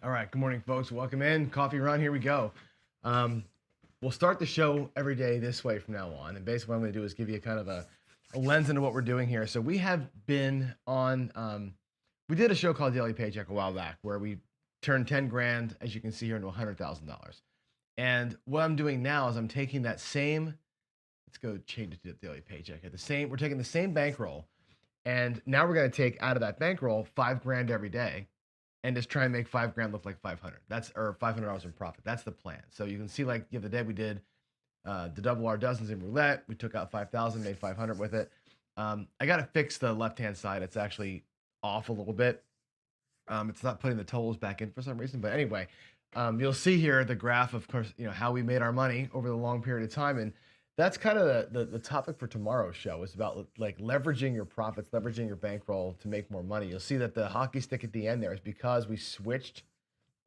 All right, good morning, folks. Welcome in. Coffee run, here we go. We'll start the show every day this way from now on. And basically what I'm going to do is give you kind of a lens into what we're doing here. So we have been on, we did a show called Daily Paycheck a while back where we turned 10 grand, as you can see here, into $100,000. And what I'm doing now is I'm taking that same, let's go change it to Daily Paycheck. We're taking the same bankroll, and now we're going to take out of that bankroll 5 grand every day and just try and make 5 grand look like 500. Or $500 in profit. That's the plan. So you can see, like the other day we did the double our dozens in roulette. We took out 5,000, made 500 with it. I got to fix the left-hand side. It's actually off a little bit. It's not putting the totals back in for some reason. But anyway, you'll see here the graph, of course, how we made our money over the long period of time. And that's kind of the topic for tomorrow's show, is about like leveraging your profits, leveraging your bankroll to make more money. You'll see that the hockey stick at the end there is because we switched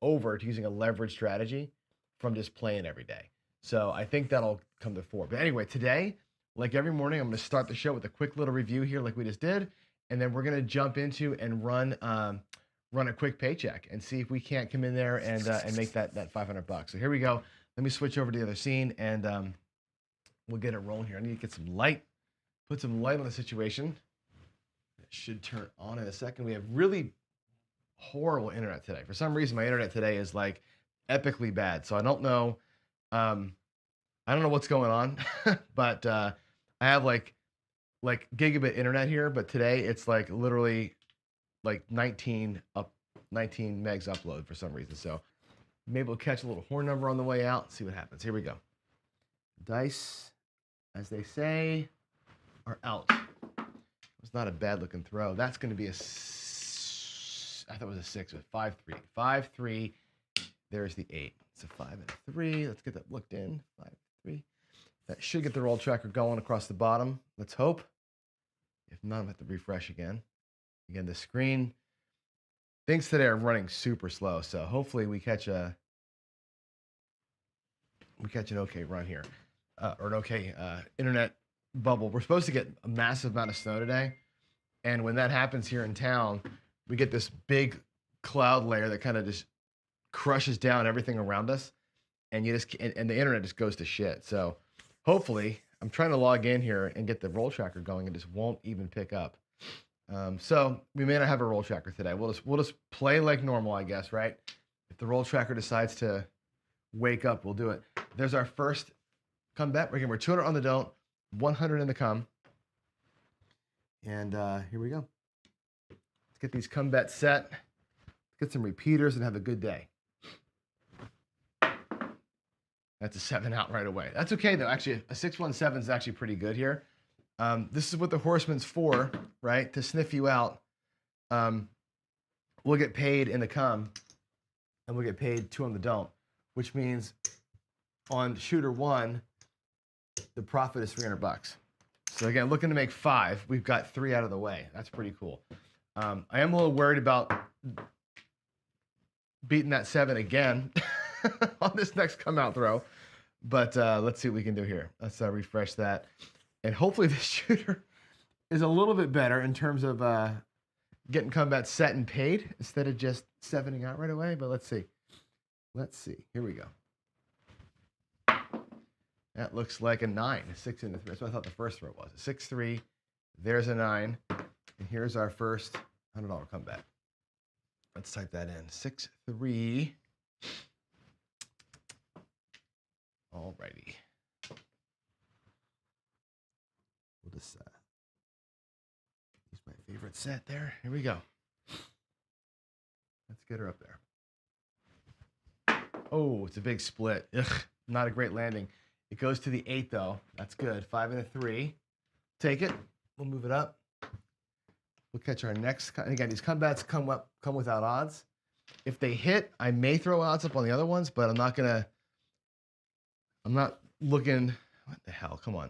over to using a leverage strategy from just playing every day. So I think that'll come to the fore. But anyway, today, like every morning, I'm going to start the show with a quick little review here like we just did. And then we're going to jump into and run a quick paycheck and see if we can't come in there and make that $500. So here we go. Let me switch over to the other scene and we'll get it rolling here. I need to get some light, put some light on the situation. It should turn on in a second. We have really horrible internet today. For some reason, my internet today is like epically bad. So I don't know. I don't know what's going on, but I have like gigabit internet here. But today it's like literally like 19 megs upload for some reason. So maybe we'll catch a little horn number on the way out. See what happens. Here we go. Dice, as they say, are out. It's not a bad looking throw. That's going to be I thought it was a 6, but 5-3. 5-3. There's the 8. It's a 5 and a 3. Let's get that looked in. 5-3. That should get the roll tracker going across the bottom. Let's hope. If not, I'm going to have to refresh again. Again, the screen, things today are running super slow. So hopefully we catch an okay run here. Or an okay internet bubble. We're supposed to get a massive amount of snow today. And when that happens here in town, we get this big cloud layer that kind of just crushes down everything around us. And and the internet just goes to shit. So hopefully, I'm trying to log in here and get the roll tracker going and just won't even pick up. So we may not have a roll tracker today. We'll just play like normal, I guess, right? If the roll tracker decides to wake up, we'll do it. There's our first come bet. We're 200 on the don't, 100 in the come. And here we go. Let's get these come bets set. Let's get some repeaters and have a good day. That's a 7 out right away. That's okay, though. Actually, a 6-1-7 is actually pretty good here. This is what the horseman's for, right? To sniff you out. We'll get paid in the come, and we'll get paid 2 on the don't, which means on shooter 1, the profit is $300. So again, looking to make 5. We've got 3 out of the way. That's pretty cool. I am a little worried about beating that 7 again on this next come out throw. But let's see what we can do here. Let's refresh that. And hopefully this shooter is a little bit better in terms of getting combat set and paid instead of just 7ing out right away. But let's see. Let's see. Here we go. That looks like a 9, a 6 and a 3. That's what I thought the first throw was. A 6-3. There's a 9. And here's our first $100 comeback. Let's type that in. 6-3. Alrighty. We'll just use my favorite set there. Here we go. Let's get her up there. Oh, it's a big split. Ugh, not a great landing. It goes to the 8 though. That's good. 5 and a 3. Take it. We'll move it up. We'll catch our next. Again, these comebacks come without odds. If they hit, I may throw odds up on the other ones, but I'm not looking. What the hell? Come on.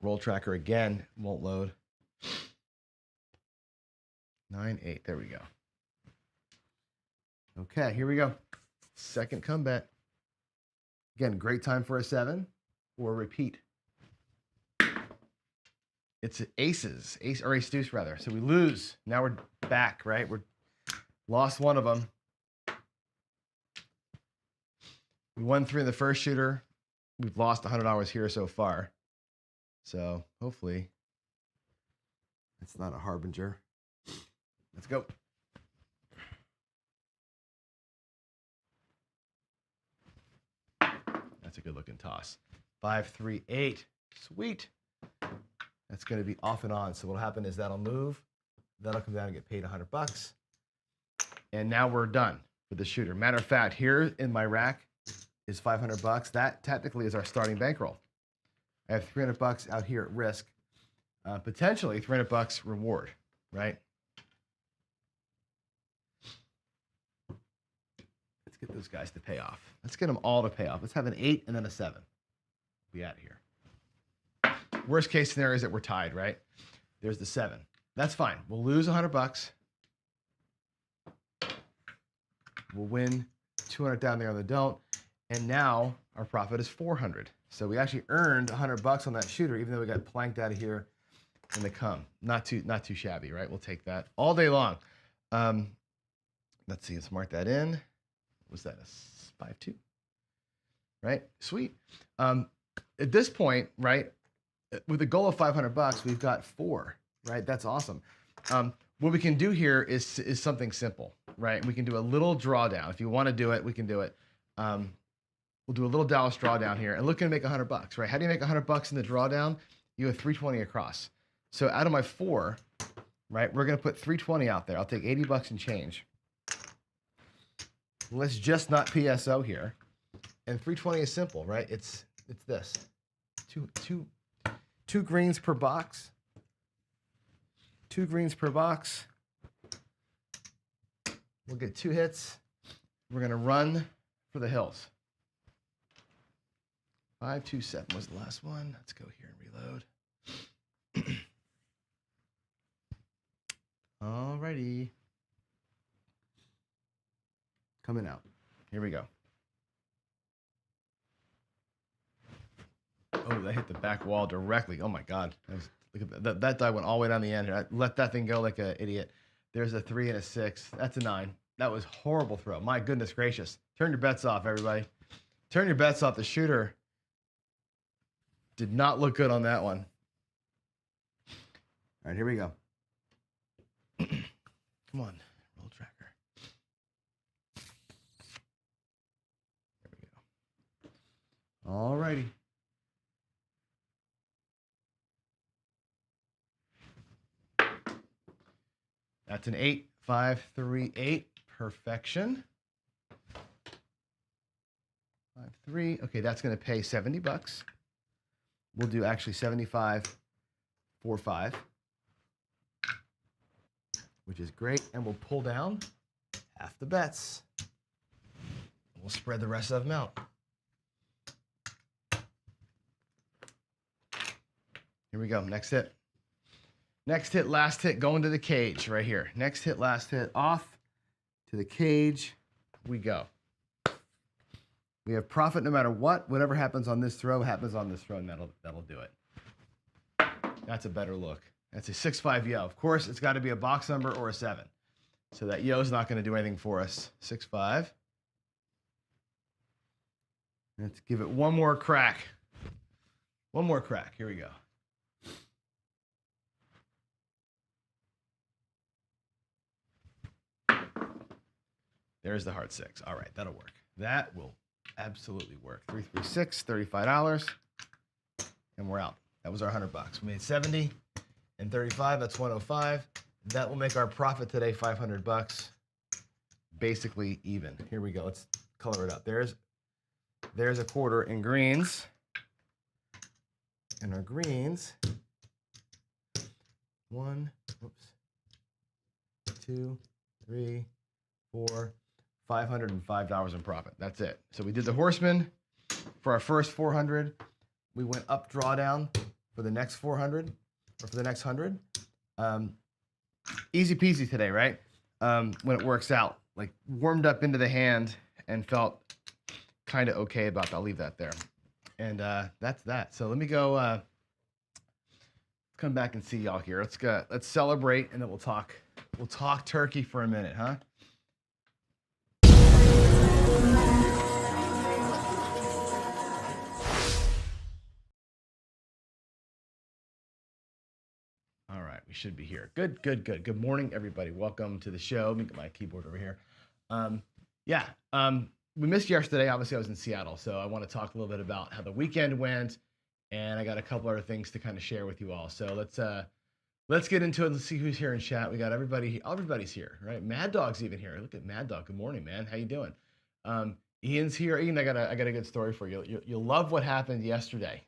Roll tracker again. Won't load. 9-8. There we go. Okay, here we go. Second comeback. Again, great time for a 7 or a repeat. It's aces, ace or ace deuce rather. So we lose. Now we're back, right? We're Lost one of them. We won 3 in the first shooter. We've lost $100 here so far. So hopefully it's not a harbinger. Let's go. That's a good looking toss. 5, 3, 8. Sweet. That's going to be off and on. So what'll happen is that'll move. That'll come down and get paid $100. And now we're done with the shooter. Matter of fact, here in my rack is $500. That technically is our starting bankroll. I have $300 out here at risk. Potentially $300 reward, right? Let's get those guys to pay off. Let's get them all to pay off. Let's have an 8 and then a 7. Be out of here. Worst case scenario is that we're tied, right? There's the 7. That's fine. We'll lose $100. We'll win 200 down there on the don't. And now our profit is 400. So we actually earned $100 on that shooter, even though we got planked out of here in the come. Not too shabby, right? We'll take that all day long. Let's see. Let's mark that in. Was that a 5-2? Right? Sweet. At this point, right, with a goal of $500, we've got 4, right? That's awesome. What we can do here is something simple, right? We can do a little drawdown. If you want to do it, we can do it. We'll do a little Dallas drawdown here and look and make $100, right? How do you make $100 in the drawdown? You have 320 across. So out of my 4, right, we're going to put 320 out there. I'll take $80 and change. Let's just not PSO here. And 320 is simple, right? It's this. Two greens per box. 2 greens per box. We'll get 2 hits. We're going to run for the hills. 527 was the last one. Let's go here and reload. Alrighty. Coming out. Here we go. Oh, that hit the back wall directly. Oh my God. Look at that. That die went all the way down the end. I let that thing go like an idiot. There's a 3 and a 6. That's a 9. That was horrible throw. My goodness gracious. Turn your bets off, everybody. Turn your bets off. The shooter did not look good on that one. All right, here we go. Come on, roll tracker. There we go. All righty. That's an 8, 5, 3, 8. Perfection. 5, 3. Okay, that's going to pay $70. We'll do actually 75, 4, 5, which is great. And we'll pull down half the bets. We'll spread the rest of them out. Here we go. Next hit. Next hit, last hit, going to the cage right here. Next hit, last hit, off to the cage we go. We have profit no matter what. Whatever happens on this throw happens on this throw, and that'll do it. That's a better look. That's a 6-5 yo. Of course, it's got to be a box number or a 7. So that yo is not going to do anything for us. 6-5. Let's give it one more crack. One more crack. Here we go. There's the hard 6. All right, that'll work. That will absolutely work. 3, 3, 6, $35, and we're out. That was our $100. We made 70 and 35. That's 105. That will make our profit today $500. Basically even. Here we go. Let's color it up. There's a quarter in greens, and our greens. 1, 2, 3, 4. $505 in profit. That's it. So we did the horseman for our first 400. We went up drawdown for the next 400 or for the next 100. Easy peasy today, right? When it works out, like warmed up into the hand and felt kind of okay about that. I'll leave that there. And that's that. So let me go come back and see y'all here. Let's celebrate, and then we'll talk turkey for a minute, huh? All right, we should be here. Good, good, good. Good morning, everybody. Welcome to the show. Let me get my keyboard over here. Um, yeah, we missed yesterday. Obviously, I was in Seattle, so I want to talk a little bit about how the weekend went, and I got a couple other things to kind of share with you all. So let's get into it. Let's see who's here in chat. We got everybody. Everybody's here, right? Mad Dog's even here. Look at Mad Dog. Good morning, man. How you doing? Ian's here. Ian, I got a good story for you. You'll love what happened yesterday.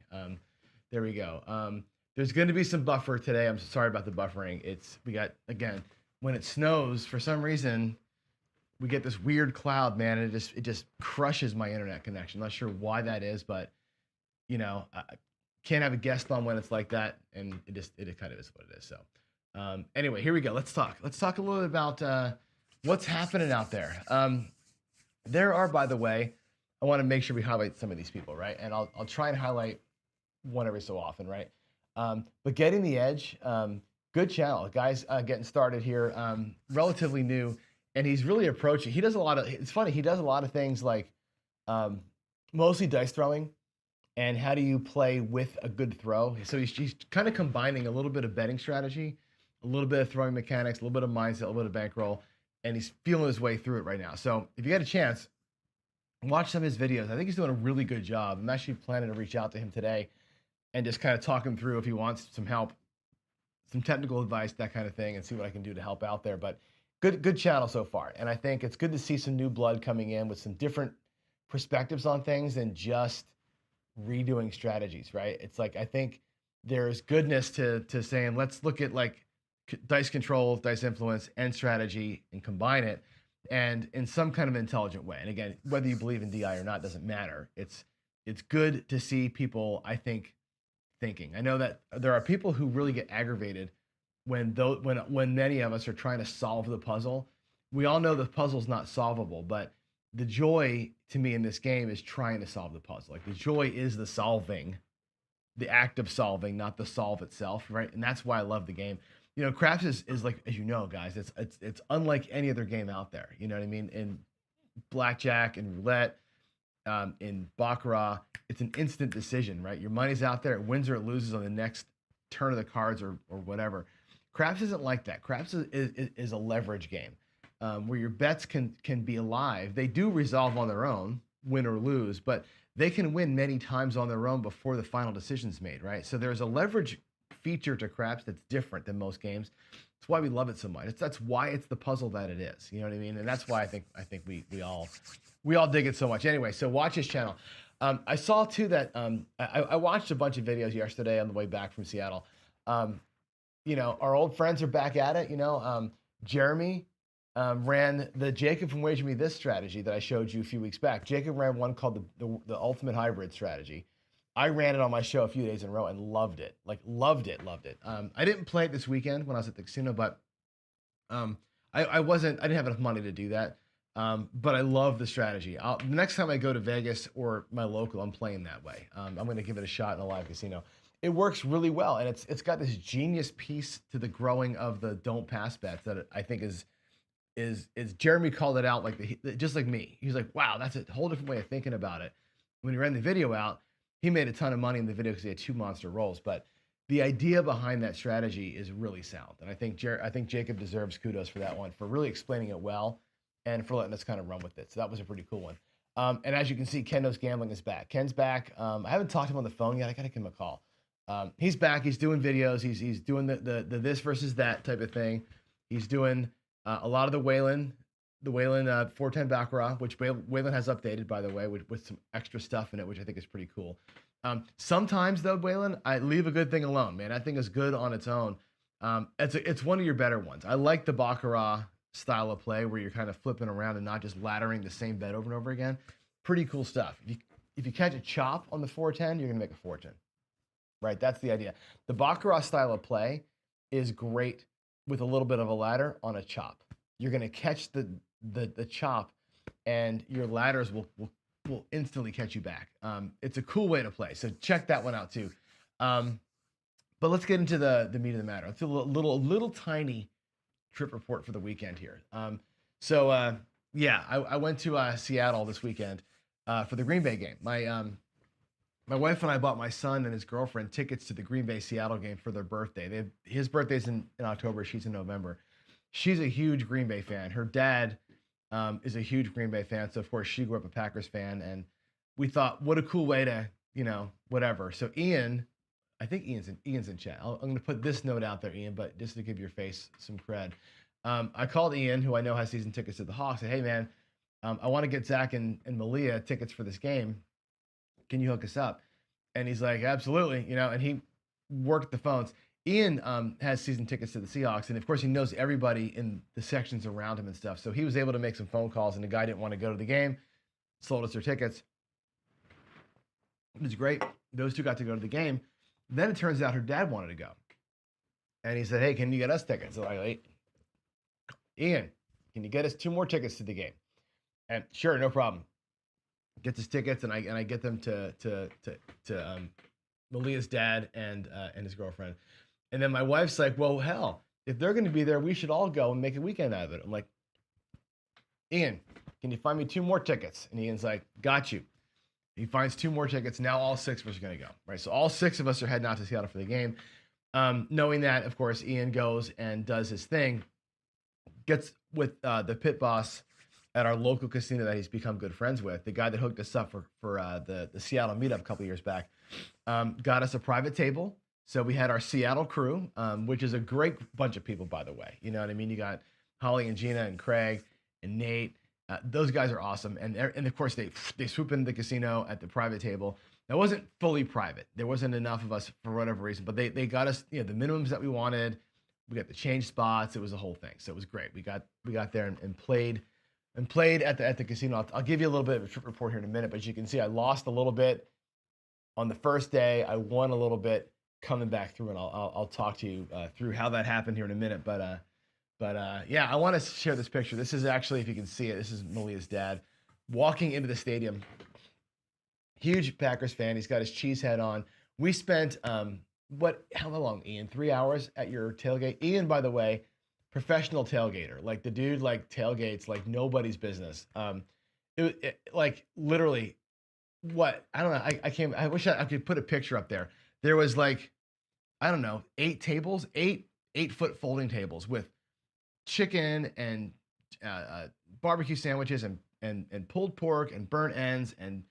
There we go. There's going to be some buffer today. I'm sorry about the buffering. We got, again, when it snows, for some reason, we get this weird cloud, man, and it just crushes my internet connection. I'm not sure why that is, but I can't have a guest on when it's like that, and it kind of is what it is. So anyway, here we go. Let's talk a little bit about what's happening out there. There are, by the way, I want to make sure we highlight some of these people, right? And I'll try and highlight one every so often, right? But Getting the Edge, good channel. Guy's getting started here, relatively new, and he's really approaching. It's funny, he does a lot of things like mostly dice throwing and how do you play with a good throw. So he's kind of combining a little bit of betting strategy, a little bit of throwing mechanics, a little bit of mindset, a little bit of bankroll, and he's feeling his way through it right now. So if you get a chance, watch some of his videos. I think he's doing a really good job. I'm actually planning to reach out to him today and just kind of talk him through if he wants some help, some technical advice, that kind of thing, and see what I can do to help out there. But good channel so far. And I think it's good to see some new blood coming in with some different perspectives on things than just redoing strategies, right? It's like, I think there's goodness to saying, let's look at like dice control, dice influence, and strategy and combine it, and in some kind of intelligent way. And again, whether you believe in DI or not doesn't matter. It's good to see people, I think, thinking. I know that there are people who really get aggravated when many of us are trying to solve the puzzle. We all know the puzzle's not solvable, but the joy to me in this game is trying to solve the puzzle. Like, the joy is the solving, the act of solving, not the solve itself, right? And that's why I love the game. Craps is like, as you know, guys, it's unlike any other game out there. You know what I mean? In blackjack and roulette, in Baccarat, it's an instant decision, right? Your money's out there, it wins or it loses on the next turn of the cards or whatever. Craps isn't like that. Craps is a leverage game where your bets can be alive. They do resolve on their own, win or lose, but they can win many times on their own before the final decision's made, right? So there's a leverage feature to Craps that's different than most games. That's why we love it so much. That's why it's the puzzle that it is. You know what I mean? And that's why I think we all dig it so much. Anyway, so watch his channel. I saw too that I watched a bunch of videos yesterday on the way back from Seattle. Our old friends are back at it. Jeremy ran the Jacob from Wager Me This strategy that I showed you a few weeks back. Jacob ran one called the Ultimate Hybrid strategy. I ran it on my show a few days in a row and loved it. Like, loved it. I didn't play it this weekend when I was at the casino, but I didn't have enough money to do that. But I love the strategy. The next time I go to Vegas or my local, I'm playing that way. I'm going to give it a shot in a live casino. It works really well, and it's got this genius piece to the growing of the don't pass bets that I think is Jeremy called it out, like just like me. He's like, wow, that's a whole different way of thinking about it. When he ran the video out, he made a ton of money in the video because he had 2 monster rolls, but the idea behind that strategy is really sound, and I think Jacob deserves kudos for that one, for really explaining it well and for letting us kind of run with it. So that was a pretty cool one. And as you can see, Ken Knows Gambling is back. Ken's back. I haven't talked to him on the phone yet. I got to give him a call. He's back. He's doing videos. He's doing the this versus that type of thing. He's doing a lot of the Whalen 410 Baccarat, which Whalen has updated, by the way, with some extra stuff in it, which I think is pretty cool. Sometimes, though, Whalen, I leave a good thing alone, man. I think it's good on its own. It's one of your better ones. I like the Baccarat style of play where you're kind of flipping around and not just laddering the same bet over and over again. Pretty cool stuff. If you catch a chop on the 410, you're going to make a fortune. Right? That's the idea. The Baccarat style of play is great with a little bit of a ladder on a chop. You're going to catch the chop, and your ladders will instantly catch you back. It's a cool way to play. So check that one out too. But let's get into the meat of the matter. Let's do a little tiny trip report for the weekend here. So Yeah, I went to Seattle this weekend for the Green Bay game. My wife and I bought my son and his girlfriend tickets to the Green Bay Seattle game for their birthday. His birthday's in October. She's in November. She's a huge Green Bay fan. Her dad is a huge Green Bay fan. So of course she grew up a Packers fan, and we thought, what a cool way to, whatever. So Ian, I think Ian's in chat. I'm going to put this note out there, Ian, but just to give your face some cred. I called Ian, who I know has season tickets to the Hawks. Said, hey man, I want to get Zach and Malia tickets for this game. Can you hook us up? And he's like, absolutely, and he worked the phones. Ian has season tickets to the Seahawks, and of course he knows everybody in the sections around him and stuff. So he was able to make some phone calls, and the guy didn't want to go to the game, sold us their tickets. It was great. Those two got to go to the game. Then it turns out her dad wanted to go. And he said, hey, can you get us tickets? So I like, Ian, can you get us 2 more tickets to the game? And sure, no problem. Gets his tickets, and I get them to Malia's dad and his girlfriend. And then my wife's like, well, hell, if they're going to be there, we should all go and make a weekend out of it. I'm like, Ian, can you find me 2 more tickets? And Ian's like, got you. He finds 2 more tickets. Now all 6 of us are going to go, right? So all 6 of us are heading out to Seattle for the game. Knowing that, of course, Ian goes and does his thing, gets with the pit boss at our local casino that he's become good friends with, the guy that hooked us up for the Seattle meetup a couple years back, got us a private table. So we had our Seattle crew, which is a great bunch of people, by the way. You know what I mean? You got Holly and Gina and Craig and Nate. Those guys are awesome. And of course, they swoop into the casino at the private table. That wasn't fully private. There wasn't enough of us for whatever reason, but they got us, the minimums that we wanted. We got the change spots. It was a whole thing. So it was great. We got there and played at the casino. I'll give you a little bit of a trip report here in a minute, but you can see I lost a little bit on the first day. I won a little bit coming back through, and I'll talk to you through how that happened here in a minute. But yeah, I want to share this picture. This is actually, if you can see it, this is Malia's dad walking into the stadium. Huge Packers fan. He's got his cheese head on. We spent how long, Ian? 3 hours at your tailgate. Ian, by the way, professional tailgater. Like the dude tailgates like nobody's business. Like literally what? I don't know. I wish I could put a picture up there. There was like, I don't know, 8 tables, 8-foot folding tables with chicken and barbecue sandwiches and pulled pork and burnt ends and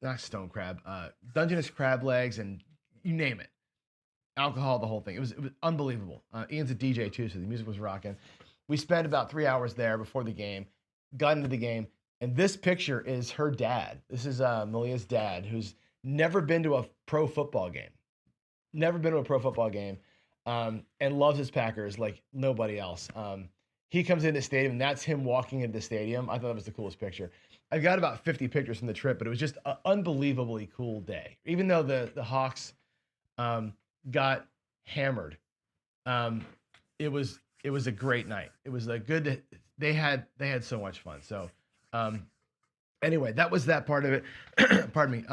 not stone crab, Dungeness crab legs, and you name it. Alcohol, the whole thing. It was unbelievable. Ian's a DJ too, so the music was rocking. We spent about 3 hours there before the game, got into the game, and this picture is her dad. This is Malia's dad, who's never been to a pro football game. And loves his Packers like nobody else. He comes into the stadium, and that's him walking into the stadium. I thought that was the coolest picture. I've got about 50 pictures from the trip, but it was just an unbelievably cool day. Even though the Hawks got hammered, it was a great night. It was a good. They had so much fun. So anyway, that was that part of it. Pardon me.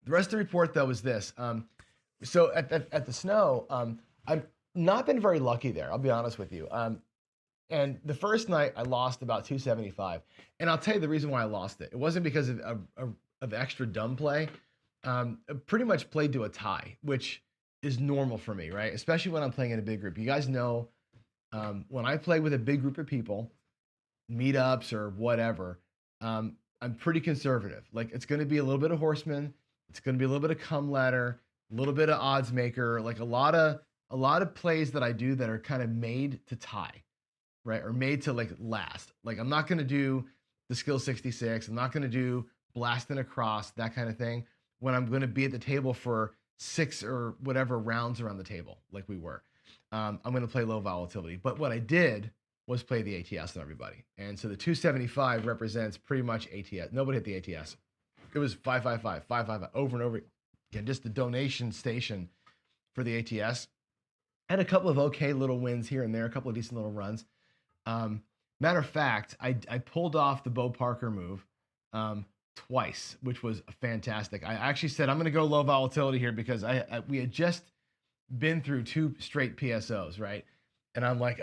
The rest of the report though was this. So at the snow, I've not been very lucky there. I'll be honest with you. And the first night I lost about 275, and I'll tell you the reason why I lost it. It wasn't because of extra dumb play. I pretty much played to a tie, which is normal for me, right? Especially when I'm playing in a big group. You guys know when I play with a big group of people, meetups or whatever, I'm pretty conservative. Like it's going to be a little bit of horseman, it's going to be a little bit of come ladder, a little bit of odds maker, like a lot of plays that I do that are kind of made to tie, right? Or made to like last. Like I'm not going to do the skill 66. I'm not going to do blasting across, that kind of thing, when I'm going to be at the table for 6 or whatever rounds around the table, like we were. I'm going to play low volatility. But what I did was play the ATS on everybody. And so the 275 represents pretty much ATS. Nobody hit the ATS. It was 555, 555, over and over again, just the donation station for the ATS. And a couple of okay little wins here and there, a couple of decent little runs. Matter of fact, I pulled off the Bo Parker move twice, which was fantastic. I actually said, I'm going to go low volatility here because we had just been through 2 straight PSOs, right? And I'm like,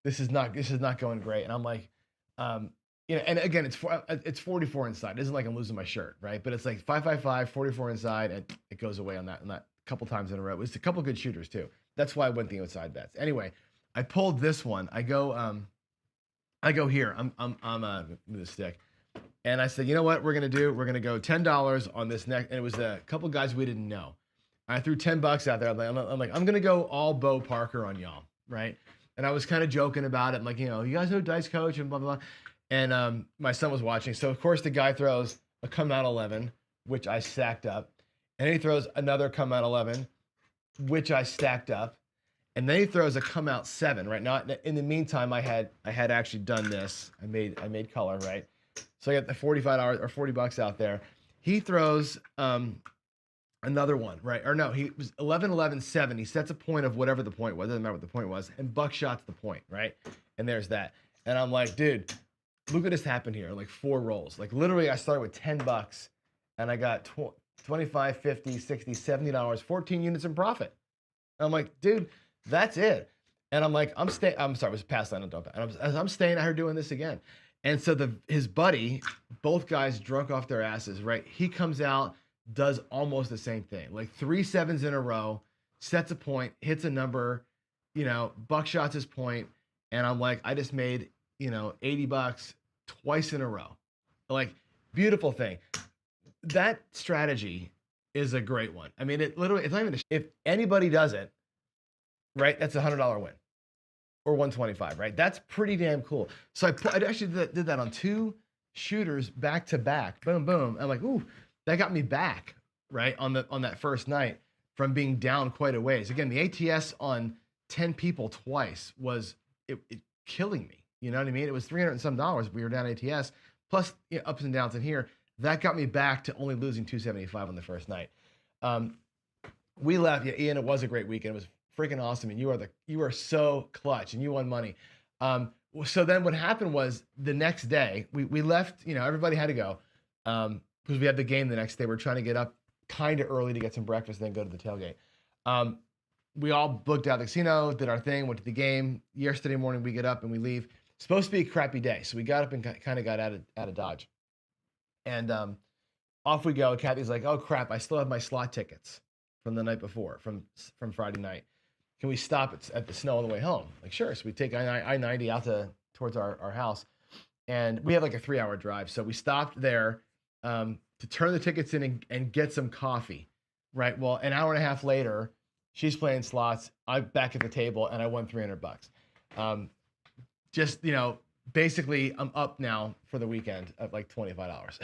this is not going great. And I'm like, and again, it's 44 inside. It isn't like I'm losing my shirt, right? But it's like 555, 44 inside, and it goes away on that couple times in a row. It was a couple good shooters too. That's why I went the outside bets. Anyway, I pulled this one. I go here. I'm with a stick. And I said, you know what we're gonna do? We're gonna go $10 on this next. And it was a couple guys we didn't know. I threw $10 out there. I'm like, I'm gonna go all Bo Parker on y'all, right? And I was kind of joking about it. I'm like, you guys know Dice Coach and blah blah blah. And my son was watching. So of course the guy throws a come out 11, which I stacked up, and then he throws another come out 11, which I stacked up, and then he throws a come out 7. Right now, in the meantime, I had actually done this. I made color, right. So I got the $45 or $40 out there. He throws another one, right? Or no, he was 11, 11, 7. He sets a point of whatever the point was. Doesn't matter what the point was. And buckshot's the point, right? And there's that. And I'm like, dude, look what just happened here. Like 4 rolls. Like literally I started with $10 and I got 25, 50, 60, $70, 14 units in profit. And I'm like, dude, that's it. And I'm like, I'm sorry, it was past line. I'm staying out here doing this again. And so his buddy, both guys drunk off their asses, right? He comes out, does almost the same thing, like 3 7s in a row, sets a point, hits a number, buckshots his point. And I'm like, I just made, $80 twice in a row. Like, beautiful thing. That strategy is a great one. I mean, it's not even, if anybody does it, right, that's $100 win. Or 125, right? That's pretty damn cool. So I actually did that on 2 shooters back to back. Boom, boom. I'm like, ooh, that got me back, right, on that first night from being down quite a ways. Again, the ATS on 10 people twice was it killing me. You know what I mean? It was $300 and some. We were down ATS plus ups and downs in here. That got me back to only losing 275 on the first night. We left. Yeah, Ian, it was a great weekend. It was freaking awesome, and you are so clutch, and you won money. So then what happened was the next day we left. Everybody had to go because we had the game the next day. We're trying to get up kind of early to get some breakfast, and then go to the tailgate. We all booked out the casino, did our thing, went to the game. Yesterday morning we get up and we leave. Supposed to be a crappy day, so we got up and kind of got out of Dodge, and off we go. Kathy's like, "Oh crap! I still have my slot tickets from the night before, from Friday night. Can we stop at the snow on the way home?" Like, sure. So we take I-90 out towards our house, and we have like a 3-hour drive. So we stopped there to turn the tickets in and get some coffee, right? Well, an hour and a half later, she's playing slots. I'm back at the table, and I won $300. Basically, I'm up now for the weekend at like $25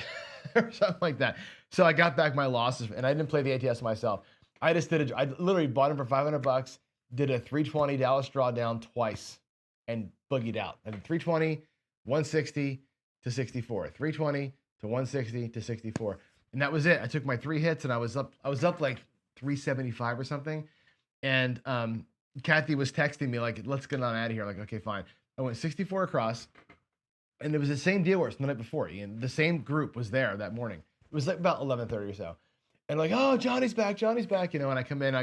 or something like that. So I got back my losses, and I didn't play the ATS myself. I literally bought them for $500. Did a 320 Dallas drawdown twice and boogied out. I did 320, 160 to 64, 320 to 160 to 64. And that was it. I took my 3 hits and I was up like 375 or something. And Kathy was texting me like, let's get on out of here. I'm like, okay, fine. I went 64 across, and it was the same deal worse the night before. Ian, the same group was there that morning. It was like about 11:30 or so. And like, oh, Johnny's back. And I come in,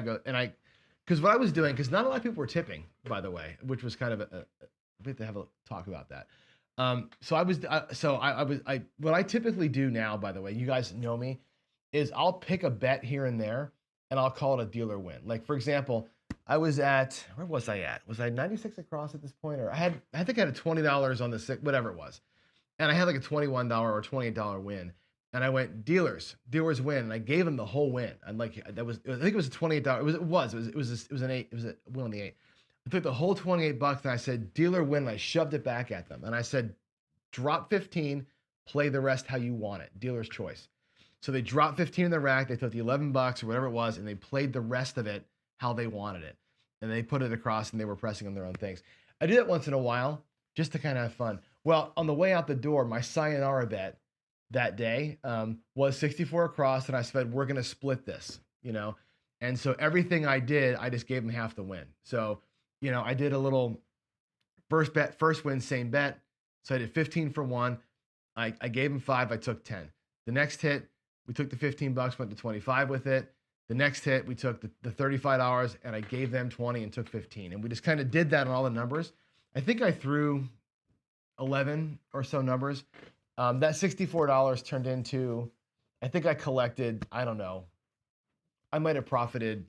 because what I was doing, because not a lot of people were tipping, by the way, which was kind of we have to have a talk about that. What I typically do now, by the way, you guys know me, is I'll pick a bet here and there, and I'll call it a dealer win. Like, for example, where was I at? Was I 96 across at this point? Or I think I had $20 on the 6, whatever it was. And I had like a $21 or $28 win. And I went dealers win, and I gave him the whole win. And like I think it was a $28. It was an 8. It was a win on the 8. I took the whole $28 and I said dealer win. And I shoved it back at them, and I said, drop 15, play the rest how you want it. Dealer's choice. So they dropped 15 in the rack. They took the $11 or whatever it was, and they played the rest of it how they wanted it. And they put it across, and they were pressing on their own things. I do that once in a while just to kind of have fun. Well, on the way out the door, my sayonara bet that day was 64 across, and I said, we're going to split this, And so everything I did, I just gave them half the win. So, I did a little first bet, first win, same bet. So I did 15 for 1. I gave them 5. I took 10. The next hit, we took the $15, went to 25 with it. The next hit, we took the $35, and I gave them 20 and took 15. And we just kind of did that on all the numbers. I think I threw 11 or so numbers. That $64 turned into, I think I collected, I don't know, I might have profited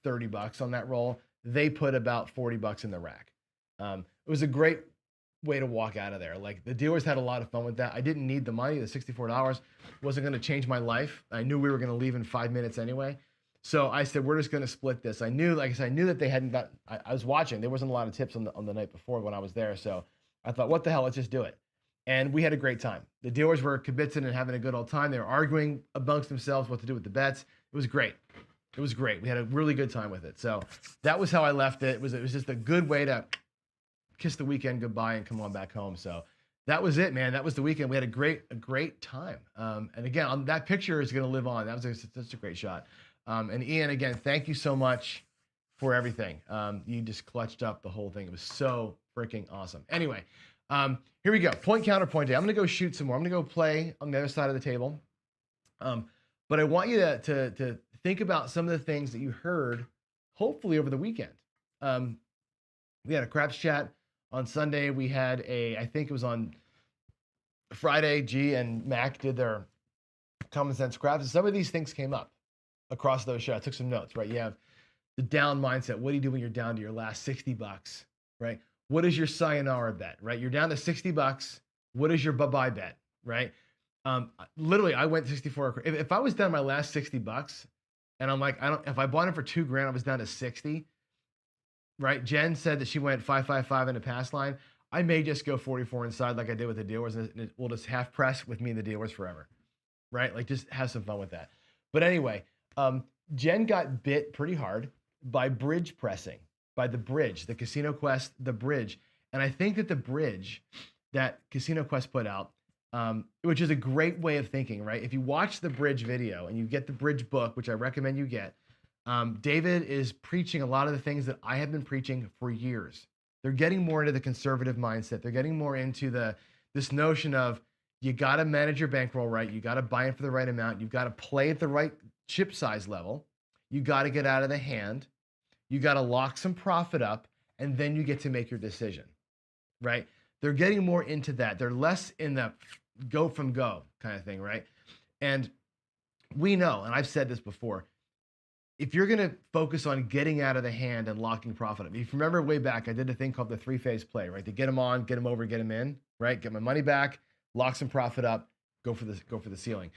$30 on that roll. They put about $40 in the rack. It was a great way to walk out of there. Like the dealers had a lot of fun with that. I didn't need the money. The $64 wasn't going to change my life. I knew we were going to leave in 5 minutes anyway. So I said, we're just going to split this. I knew, like I said, I knew that they hadn't got, I was watching. There wasn't a lot of tips on the night before when I was there. So I thought, what the hell, let's just do it. And we had a great time. The dealers were kibitzing and having a good old time. They were arguing amongst themselves what to do with the bets. It was great. It was great. We had a really good time with it. So that was how I left it. It was just a good way to kiss the weekend goodbye and come on back home. So that was it, man. That was the weekend. We had a great time. And again, that picture is going to live on. That was such a great shot. And Ian, again, thank you so much for everything. You just clutched up the whole thing. It was so freaking awesome. Anyway, here we go. Point counterpoint day. I'm going to go shoot some more. I'm going to go play on the other side of the table. But I want you to think about some of the things that you heard, hopefully over the weekend. We had a craps chat on Sunday. We had I think it was on Friday, G and Mac did their common sense craps. And some of these things came up across those shows. I took some notes, right? You have the down mindset. What do you do when you're down to your last $60, right? What is your sayonara bet, right? You're down to $60. What is your bye-bye bet, right? Literally, I went 64. If I was down my last $60 and I'm like, if I bought it for $2,000, I was down to 60, right? Jen said that she went 555 in the pass line. I may just go 44 inside like I did with the dealers, and we'll just half press with me and the dealers forever, right? Like just have some fun with that. But anyway, Jen got bit pretty hard by bridge pressing, by the bridge, the Casino Quest, the bridge. And I think that the bridge that Casino Quest put out, which is a great way of thinking, right? If you watch the bridge video and you get the bridge book, which I recommend you get, David is preaching a lot of the things that I have been preaching for years. They're getting more into the conservative mindset. They're getting more into this notion of you got to manage your bankroll right. You got to buy in for the right amount. You've got to play at the right chip size level. You got to get out of the hand. You got to lock some profit up, and then you get to make your decision, right? They're getting more into that. They're less in the go from go kind of thing, right? And we know, and I've said this before, if you're going to focus on getting out of the hand and locking profit up, if you remember way back, I did a thing called the 3-phase play, right? To get them on, get them over, get them in, right? Get my money back, lock some profit up, go for the ceiling.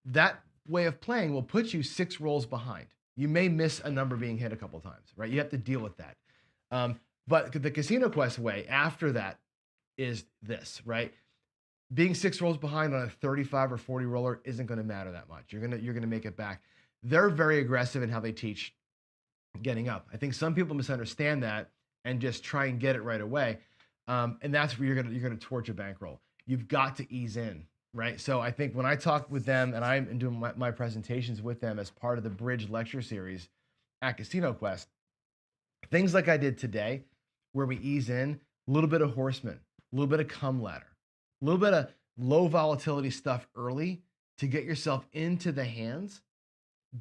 That way of playing will put you 6 rolls behind. You may miss a number being hit a couple times, right? You have to deal with that. But the Casino Quest way after that is this, right? Being 6 rolls behind on a 35 or 40 roller isn't going to matter that much. You're gonna make it back. They're very aggressive in how they teach getting up. I think some people misunderstand that and just try and get it right away. And that's where you're gonna torch a bankroll. You've got to ease in, right? So I think when I talk with them and I'm doing my presentations with them as part of the Bridge lecture series at Casino Quest, things like I did today, where we ease in, a little bit of horseman, a little bit of come ladder, a little bit of low volatility stuff early to get yourself into the hands.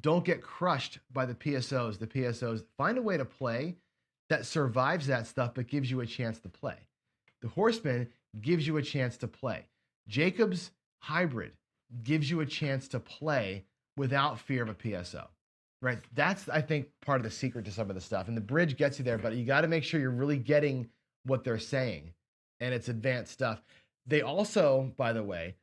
Don't get crushed by the PSOs. Find a way to play that survives that stuff, but gives you a chance to play. The horseman gives you a chance to play. Jacob's hybrid gives you a chance to play without fear of a PSO, right? That's, I think, part of the secret to some of the stuff. And the bridge gets you there, but you got to make sure you're really getting what they're saying, and it's advanced stuff. They also, by the way,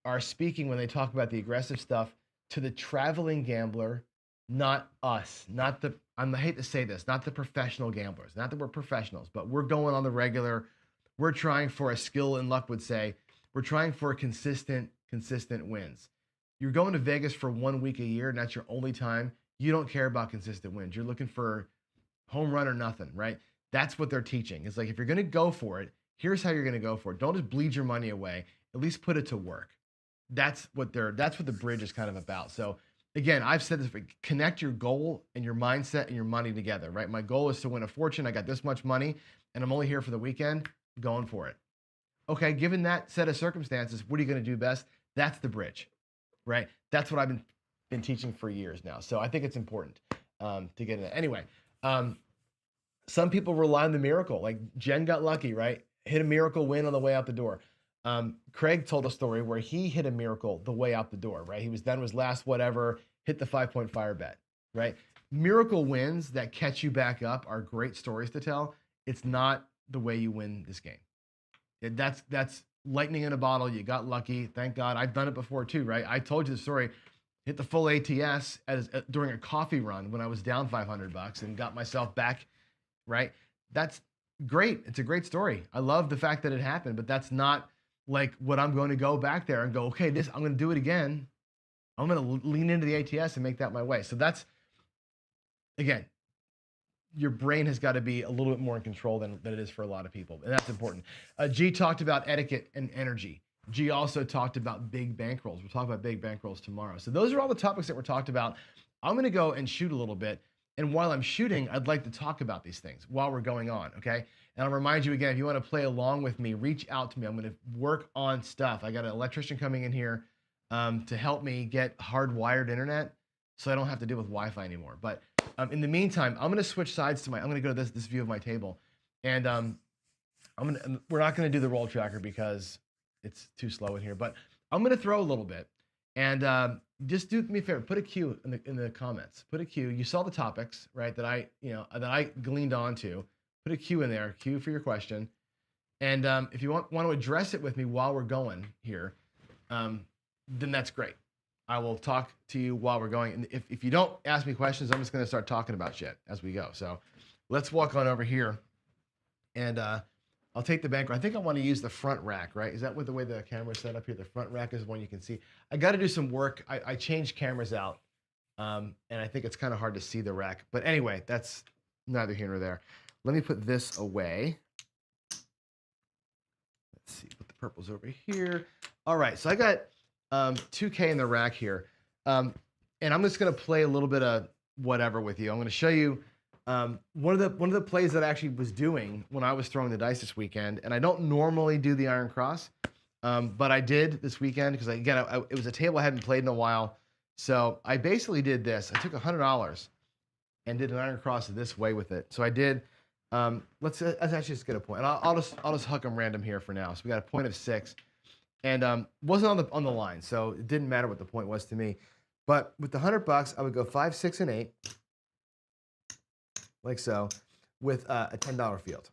are speaking when they talk about the aggressive stuff to the traveling gambler, not us, I hate to say this, not the professional gamblers, not that we're professionals, but we're going on the regular. We're trying for, a skill and luck would say, we're trying for consistent wins. You're going to Vegas for 1 week a year and that's your only time. You don't care about consistent wins. You're looking for home run or nothing, right? That's what they're teaching. It's like, if you're going to go for it, here's how you're going to go for it. Don't just bleed your money away. At least put it to work. That's what the bridge is kind of about. So again, I've said this, connect your goal and your mindset and your money together, right? My goal is to win a fortune. I got this much money and I'm only here for the weekend, going for it. Okay, given that set of circumstances, what are you going to do best? That's the bridge, right? That's what I've been teaching for years now. So I think it's important to get in that. Anyway, Some people rely on the miracle. Like Jen got lucky, right? Hit a miracle win on the way out the door. Craig told a story where he hit a miracle the way out the door, right? He was done with last whatever, hit the 5-point fire bet, right? Miracle wins that catch you back up are great stories to tell. It's not the way you win this game. That's lightning in a bottle. You got lucky. Thank God. I've done it before too, right? I told you the story. Hit the full ATS during a coffee run when I was down $500 and got myself back, right? That's great. It's a great story. I love the fact that it happened, but that's not like what I'm going to go back there and go, okay, I'm going to do it again. I'm going to lean into the ATS and make that my way. So that's, again, your brain has got to be a little bit more in control than it is for a lot of people. And that's important. G talked about etiquette and energy. G also talked about big bankrolls. We'll talk about big bankrolls tomorrow. So those are all the topics that were talked about. I'm going to go and shoot a little bit. And while I'm shooting, I'd like to talk about these things while we're going on, okay? And I'll remind you again, if you want to play along with me, reach out to me. I'm going to work on stuff. I got an electrician coming in here to help me get hardwired internet so I don't have to deal with Wi-Fi anymore. But in the meantime, I'm going to switch sides to I'm going to go to this view of my table. And we're not going to do the roll tracker because it's too slow in here. But I'm going to throw a little bit. And just do me a favor, put a Q in the comments. Put a Q. You saw the topics, right? That I gleaned onto. Put a Q in there. Q for your question. And if you want to address it with me while we're going here, then that's great. I will talk to you while we're going. And if you don't ask me questions, I'm just going to start talking about shit as we go. So let's walk on over here, and I'll take the bankroll. I think I want to use the front rack, right? Is that what the way the camera's set up here? The front rack is the one you can see. I got to do some work. I changed cameras out, and I think it's kind of hard to see the rack. But anyway, that's neither here nor there. Let me put this away. Let's see, put the purples over here. All right, so I got 2K in the rack here. And I'm just going to play a little bit of whatever with you. I'm going to show you one of the plays that I actually was doing when I was throwing the dice this weekend. And I don't normally do the Iron Cross, but I did this weekend because, again, it was a table I hadn't played in a while. So I basically did this. I took $100 and did an Iron Cross this way with it. So I did, let's actually just get a point. And I'll just huck them random here for now. So we got a point of 6. And wasn't on the line, so it didn't matter what the point was to me. But with the $100, I would go 5, 6, and 8, like so, with a $10 field,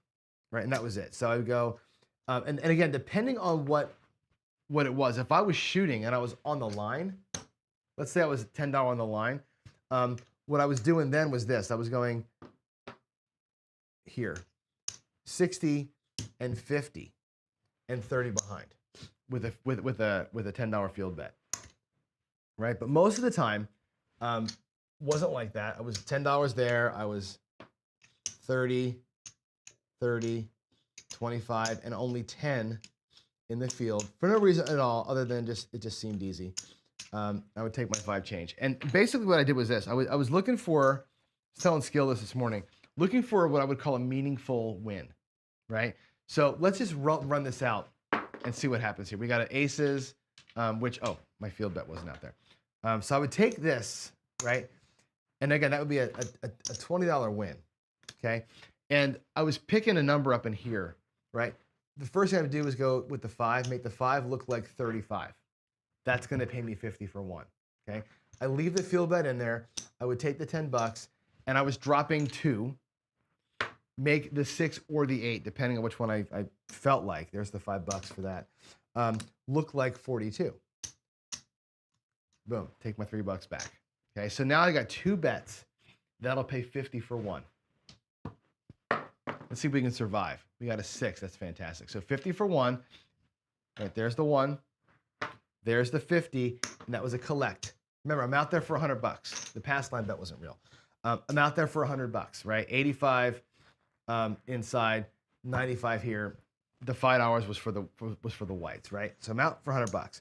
right? And that was it. So I would go, and again, depending on what it was, if I was shooting and I was on the line, let's say I was $10 on the line, what I was doing then was this. I was going here, 60 and 50 and 30 behind. With a $10 field bet, right? But most of the time, wasn't like that. I was $10 there. I was 30, 30, 25, and only 10 in the field for no reason at all, other than it just seemed easy. I would take my 5 change, and basically what I did was this. I was looking for, telling Skill this morning, looking for what I would call a meaningful win, right? So let's just run this out and see what happens here. We got an aces, which, my field bet wasn't out there. So I would take this, right? And again, that would be a $20 win, okay? And I was picking a number up in here, right? The first thing I would do is go with the 5, make the 5 look like 35. That's gonna pay me 50 for 1, okay? I leave the field bet in there. I would take the $10, and I was dropping 2, make the 6 or the 8, depending on which one I felt like. There's the $5 for that. Look like 42. Boom, take my $3 back. Okay, so now I got 2 bets. That'll pay 50 for 1. Let's see if we can survive. We got a 6, that's fantastic. So 50 for 1, right, there's the 1. There's the 50, and that was a collect. Remember, I'm out there for $100. The pass line bet wasn't real. I'm out there for $100, right? 85 inside, 95 here. The $5 was for the whites, right? So I'm out for $100.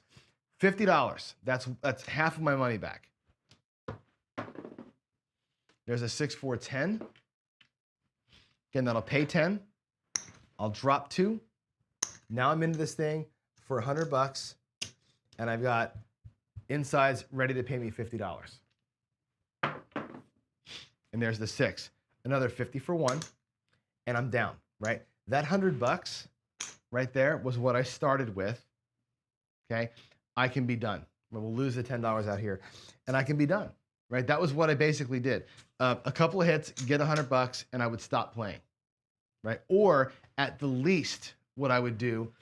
$50. That's half of my money back. There's a 6, 4, 10. Again, that'll pay 10. I'll drop 2. Now I'm into this thing for $100, and I've got insides ready to pay me $50. And there's the 6. Another 50 for 1. and I'm down, right? That $100 right there was what I started with, okay? I can be done. We'll lose the $10 out here, and I can be done, right? That was what I basically did. A couple of hits, get $100, and I would stop playing, right? Or at the least, what I would do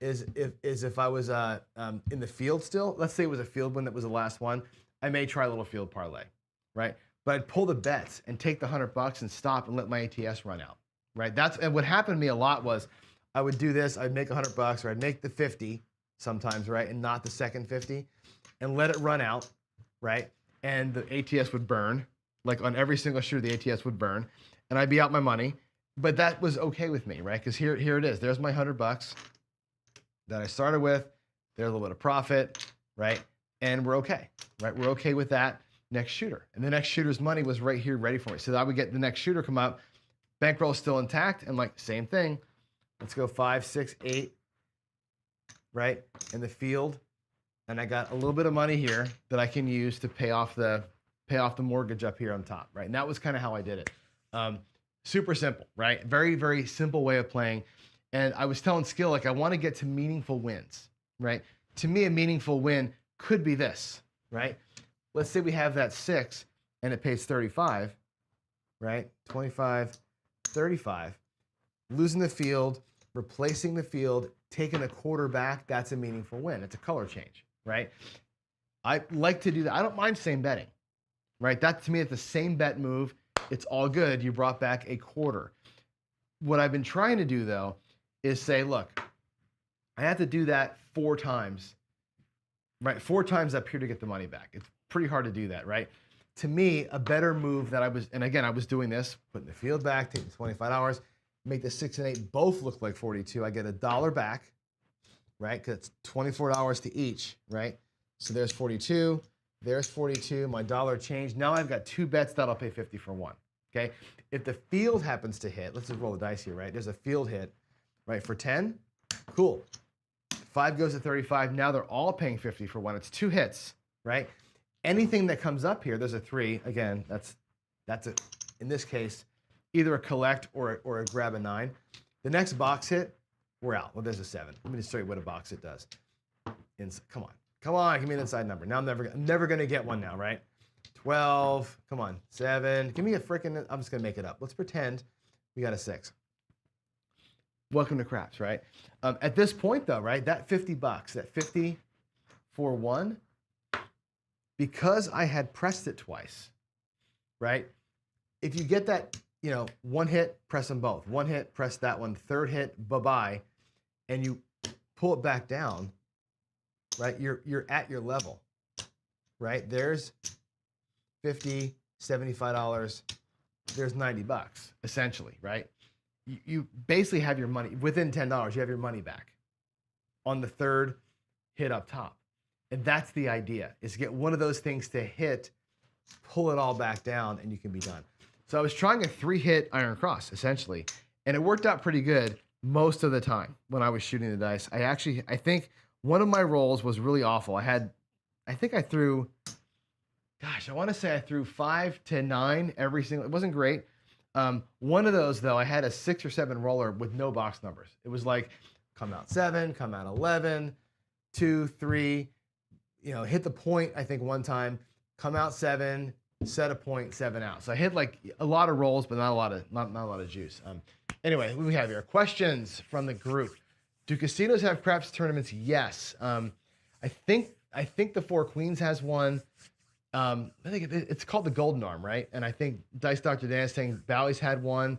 is if I was in the field still, let's say it was a field win that was the last one, I may try a little field parlay, right? But I'd pull the bets and take the $100 and stop and let my ATS run out, right? And what happened to me a lot was I would do this, I'd make $100 or I'd make the 50 sometimes, right? And not the second 50 and let it run out, right? And the ATS would burn, like on every single shooter, the ATS would burn and I'd be out my money. But that was okay with me, right? Because here it is. There's my $100 that I started with. There's a little bit of profit, right? And we're okay, right? We're okay with that next shooter. And the next shooter's money was right here ready for me. So that I would get the next shooter come up, bankroll still intact, and like, same thing. Let's go 5, 6, 8, right? In the field. And I got a little bit of money here that I can use to pay off the mortgage up here on top, right? And that was kind of how I did it. Super simple, right? Very, very simple way of playing. And I was telling Skill, like, I want to get to meaningful wins, right? To me, a meaningful win could be this, right? Let's say we have that 6 and it pays 35, right? 25, 35. Losing the field, replacing the field, taking a quarter back, that's a meaningful win. It's a color change, right? I like to do that. I don't mind same betting, right? That, to me, it's the same bet move. It's all good. You brought back a quarter. What I've been trying to do, though, is say, look, I have to do that 4 times, right? 4 times up here to get the money back. It's pretty hard to do that, right? To me, a better move that I was, and again, I was doing this, putting the field back, taking $25, make the 6 and 8 both look like 42. I get $1 back, right? Because it's $24 to each, right? So there's 42. There's 42, my dollar change. Now I've got 2 bets that'll pay 50 for 1, okay? If the field happens to hit, let's just roll the dice here, right? There's a field hit, right, for 10, cool. 5 goes to 35, now they're all paying 50 for 1. It's 2 hits, right? Anything that comes up here, there's a 3, again, that's in this case, either a collect or a grab a 9. The next box hit, we're out. Well, there's a 7. Let me just show you what a box hit does. Come on, give me an inside number. Now I'm never gonna get one now, right? 12, come on, 7. Give me a freaking, I'm just gonna make it up. Let's pretend we got a 6. Welcome to craps, right? At this point though, right, that $50, that 50 for 1, because I had pressed it twice, right? If you get that, 1 hit, press them both. 1 hit, press that one. 3rd hit, bye-bye, and you pull it back down, right? You're at your level, right? There's $50, $75, there's $90, essentially, right? You basically have your money, within $10, you have your money back on the 3rd hit up top. And that's the idea, is to get one of those things to hit, pull it all back down, and you can be done. So I was trying a 3-hit iron cross, essentially, and it worked out pretty good most of the time when I was shooting the dice. I think one of my rolls was really awful. I think I threw, I want to say I threw 5 to 9 every single, it wasn't great. One of those, though, I had a 6 or 7 roller with no box numbers. It was like, come out 7, come out 11, 2, 3, hit the point, I think one time, come out 7, set a point, 7 out. So I hit like a lot of rolls, but not a lot of juice. Anyway, what we have here, questions from the group. Do casinos have craps tournaments? Yes. I think the Four Queens has one. I think it's called the Golden Arm, right? And I think Dice Dr. Dan is saying Bally's had one.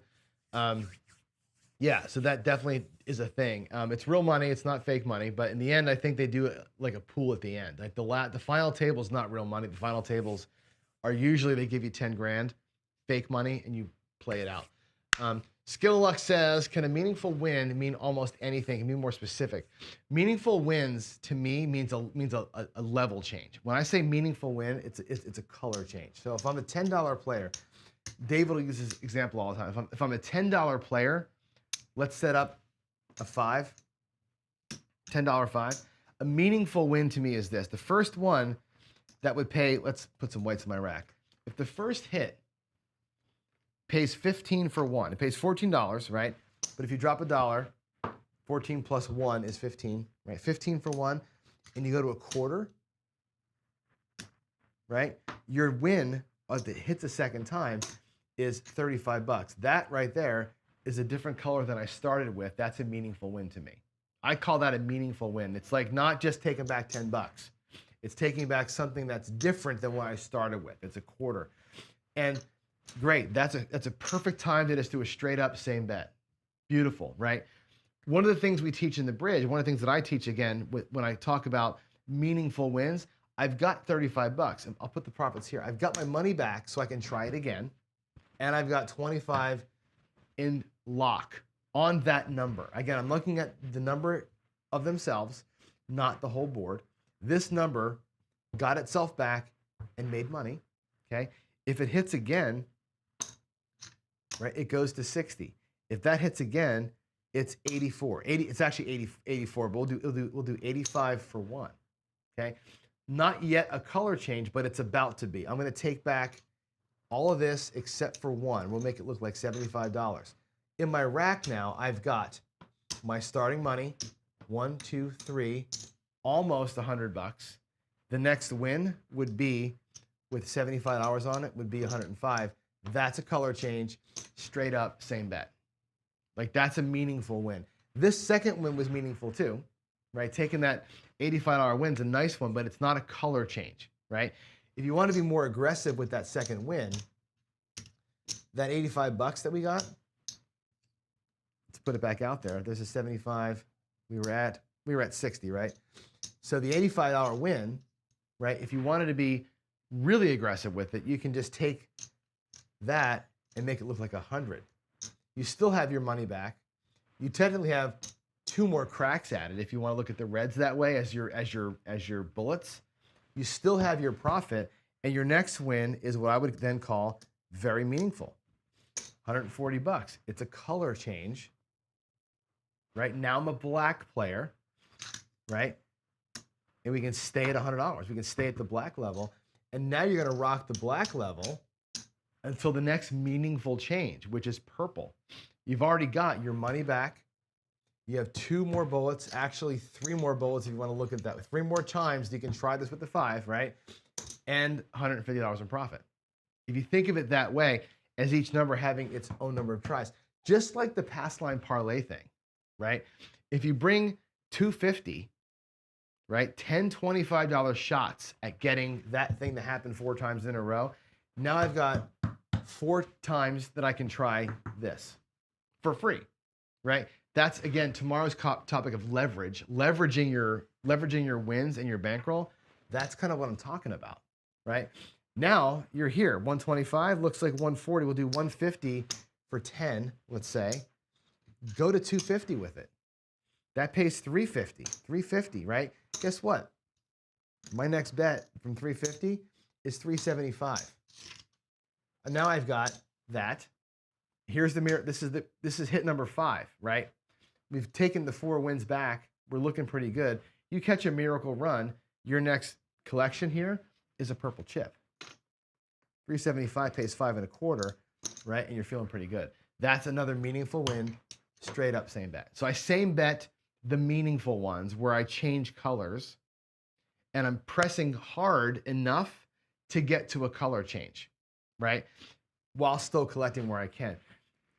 Yeah, so that definitely is a thing. It's real money. It's not fake money. But in the end, I think they do like a pool at the end. Like the final table is not real money. The final tables are usually they give you 10 grand, fake money, and you play it out. Skill Luck says, can a meaningful win mean almost anything? Can be more specific. Meaningful wins to me means a level change. When I say meaningful win, it's a color change. So if I'm a $10 player, Dave will use this example all the time. If I'm a $10 player, let's set up a $5, $10 $5. A meaningful win to me is this. The first one that would pay, let's put some whites in my rack. If the first hit pays 15 for one. It pays $14, right? But if you drop $1, 14 plus 1 is 15, right? 15 for one, and you go to a quarter, right? Your win, if it hits a second time, is $35. That right there is a different color than I started with. That's a meaningful win to me. I call that a meaningful win. It's like not just taking back $10. It's taking back something that's different than what I started with. It's a quarter. And great, that's a perfect time to just do a straight up same bet. Beautiful, right? One of the things we teach in the bridge, one of the things that I teach again when I talk about meaningful wins, I've got $35, and I'll put the profits here. I've got my money back so I can try it again, and I've got 25 in lock on that number. Again, I'm looking at the number of themselves, not the whole board. This number got itself back and made money, okay? If it hits again, right, it goes to 60. If that hits again, it's 84. It's actually 84, but we'll do 85 for one, okay? Not yet a color change, but it's about to be. I'm gonna take back all of this except for one. We'll make it look like $75. In my rack now, I've got my starting money, 1, 2, 3, almost $100. The next win would be, with $75 on it, would be 105. That's a color change, straight up, same bet. Like, that's a meaningful win. This second win was meaningful too, right? Taking that $85 win's a nice one, but it's not a color change, right? If you want to be more aggressive with that second win, that $85 that we got, let's put it back out there. There's a 75. We were at 60, right? So the $85 win, right? If you wanted to be really aggressive with it, you can just take that and make it look like 100. You still have your money back. You technically have 2 more cracks at it if you want to look at the reds that way as your bullets. You still have your profit, and your next win is what I would then call very meaningful. $140. It's a color change. Right now I'm a black player, right? And we can stay at $100. We can stay at the black level. And now you're gonna rock the black level until the next meaningful change, which is purple. You've already got your money back. You have 2 more bullets, actually 3 more bullets if you want to look at that. 3 more times, you can try this with the 5, right? And $150 in profit. If you think of it that way, as each number having its own number of tries, just like the pass line parlay thing, right? If you bring 250, right, 10 $25 shots at getting that thing to happen 4 times in a row, now I've got 4 times that I can try this for free, right? That's, again, tomorrow's topic of leverage, leveraging your wins and your bankroll. That's kind of what I'm talking about, right? Now you're here, 125 looks like 140. We'll do 150 for 10, let's say. Go to 250 with it. That pays 350, 350, right? Guess what? My next bet from 350 is 375. And now I've got that. Here's the mirror. This is hit number 5, right? We've taken the 4 wins back. We're looking pretty good. You catch a miracle run, your next collection here is a purple chip. 375 pays 5 1/4, right? And you're feeling pretty good. That's another meaningful win, straight up same bet. So I same bet the meaningful ones where I change colors and I'm pressing hard enough to get to a color change, right? While still collecting where I can.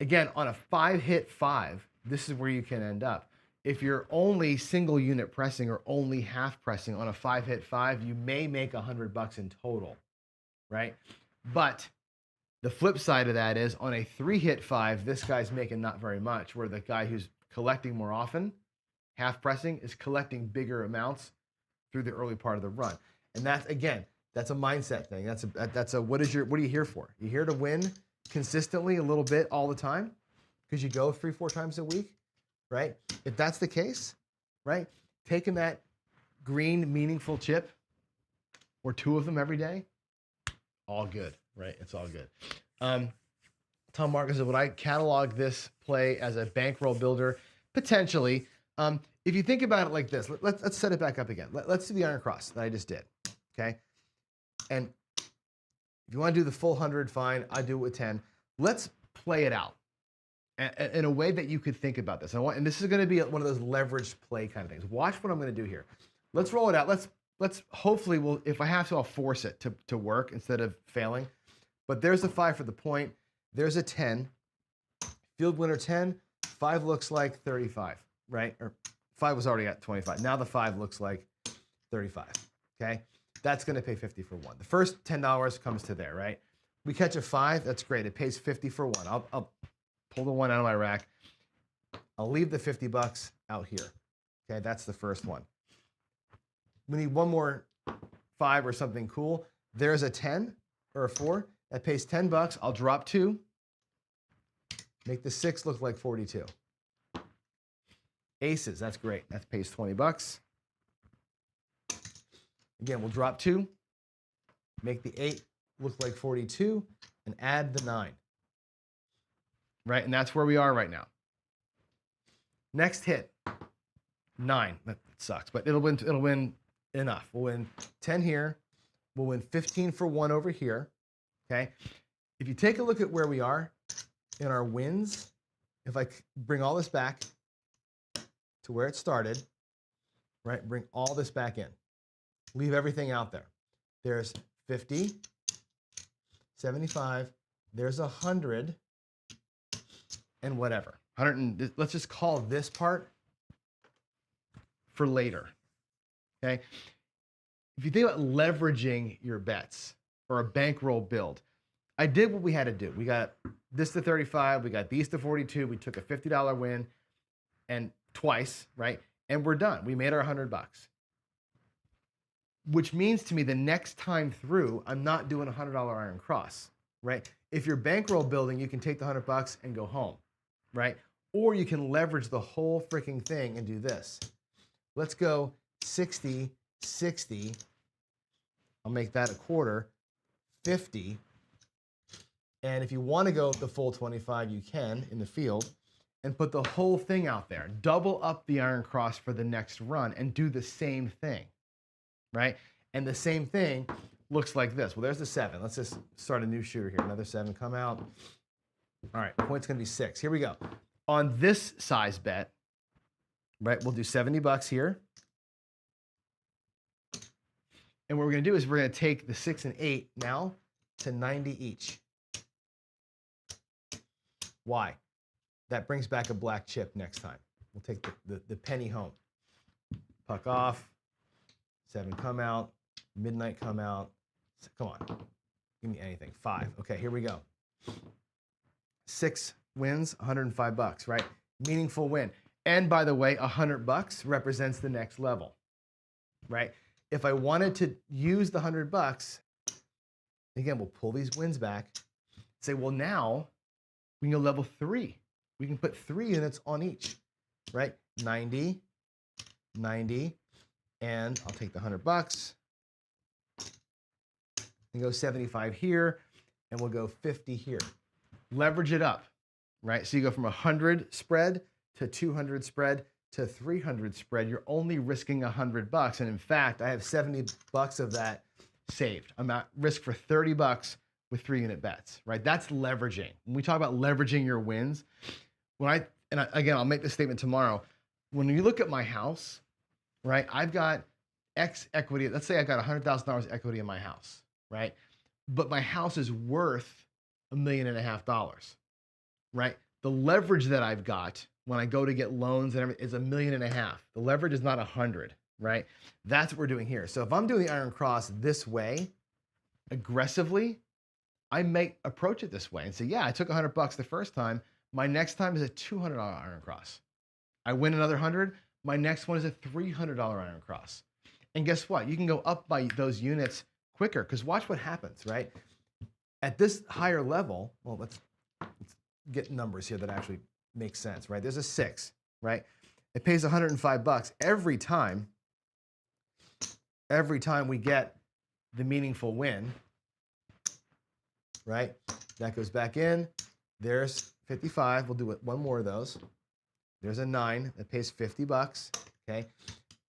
Again, on a 5-hit 5, this is where you can end up. If you're only single unit pressing or only half pressing on a 5-hit 5, you may make $100 in total, right? But the flip side of that is on a 3-hit 5, this guy's making not very much, where the guy who's collecting more often, half pressing, is collecting bigger amounts through the early part of the run. And that's, again, that's a mindset thing. That's a what are you here for? You here to win consistently a little bit all the time because you go 3-4 times a week, right? If that's the case, right, taking that green meaningful chip or 2 of them every day, all good, right? It's all good. Tom Marcus said, would I catalog this play as a bankroll builder? Potentially. If you think about it like this, let's set it back up again. Let's do the iron cross that I just did, okay? And if you want to do the full 100, fine. I do it with 10. let's play it out in a way that you could think about this. And this is going to be one of those leveraged play kind of things. Watch what I'm going to do here. Let's roll it out. Let's hopefully, if I have to, I'll force it to work instead of failing. But there's a 5 for the point. There's a 10. Field winner 10. 5 looks like 35, right? Or 5 was already at 25. Now the 5 looks like 35, okay? That's going to pay 50 for 1. The first $10 comes to there, right? We catch a 5. That's great. It pays 50 for 1. I'll pull the 1 out of my rack. I'll leave the 50 bucks out here. Okay, that's the first one. We need one more 5 or something cool. There's a 10 or a 4 that pays 10 bucks. I'll drop 2. Make the 6 look like 42. Aces, that's great. That pays 20 bucks. Again, we'll drop 2. Make the 8 look like 42 and add the 9. Right, and that's where we are right now. Next hit, 9. That sucks, but it'll win enough. We'll win 10 here. We'll win 15 for 1 over here. Okay. If you take a look at where we are in our wins, if I bring all this back to where it started, right? Bring all this back in. Leave everything out there. There's 50, 75, there's 100, and whatever. 100, let's just call this part for later, okay? If you think about leveraging your bets or a bankroll build, I did what we had to do. We got this to 35, we got these to 42, we took a $50 win and twice, right? And we're done. We made our 100 bucks. Which means to me the next time through, I'm not doing a $100 iron cross, right? If you're bankroll building, you can take the 100 bucks and go home, right? Or you can leverage the whole freaking thing and do this. Let's go 60, 60. I'll make that a quarter, 50. And if you want to go the full 25, you can in the field and put the whole thing out there. Double up the iron cross for the next run and do the same thing, right? And the same thing looks like this. Well, there's the 7. Let's just start a new shooter here. Another 7 come out. All right, point's going to be 6. Here we go. On this size bet, right, we'll do 70 bucks here. And what we're going to do is we're going to take the 6 and 8 now to 90 each. Why? That brings back a black chip next time. We'll take the penny home. Puck off. 7 come out. Midnight come out. Come on. Give me anything. 5. Okay, here we go. 6 wins, 105 bucks, right? Meaningful win. And by the way, 100 bucks represents the next level, right? If I wanted to use the 100 bucks, again, we'll pull these wins back. Say, well, now we can go level 3. We can put 3 units on each, right? 90, 90, and I'll take the 100 bucks and go 75 here, and we'll go 50 here. Leverage it up, right? So you go from 100 spread to 200 spread to 300 spread. You're only risking 100 bucks. And in fact, I have 70 bucks of that saved. I'm at risk for 30 bucks with 3-unit bets, right? That's leveraging. When we talk about leveraging your wins, again, I'll make this statement tomorrow. When you look at my house, right, I've got X equity. Let's say I got $100,000 equity in my house, right? But my house is worth $1.5 million, right? The leverage that I've got when I go to get loans and everything is $1.5 million. The leverage is not 100, right? That's what we're doing here. So if I'm doing the iron cross this way, aggressively, I may approach it this way and say, yeah, I took 100 bucks the first time. My next time is a $200 iron cross. I win another 100. My next one is a $300 iron cross. And guess what? You can go up by those units quicker because watch what happens, right? At this higher level, well, let's get numbers here that actually make sense, right? There's a 6, right? It pays 105 bucks every time we get the meaningful win, right? That goes back in. There's 55. We'll do one more of those. There's a 9 that pays 50 bucks, okay?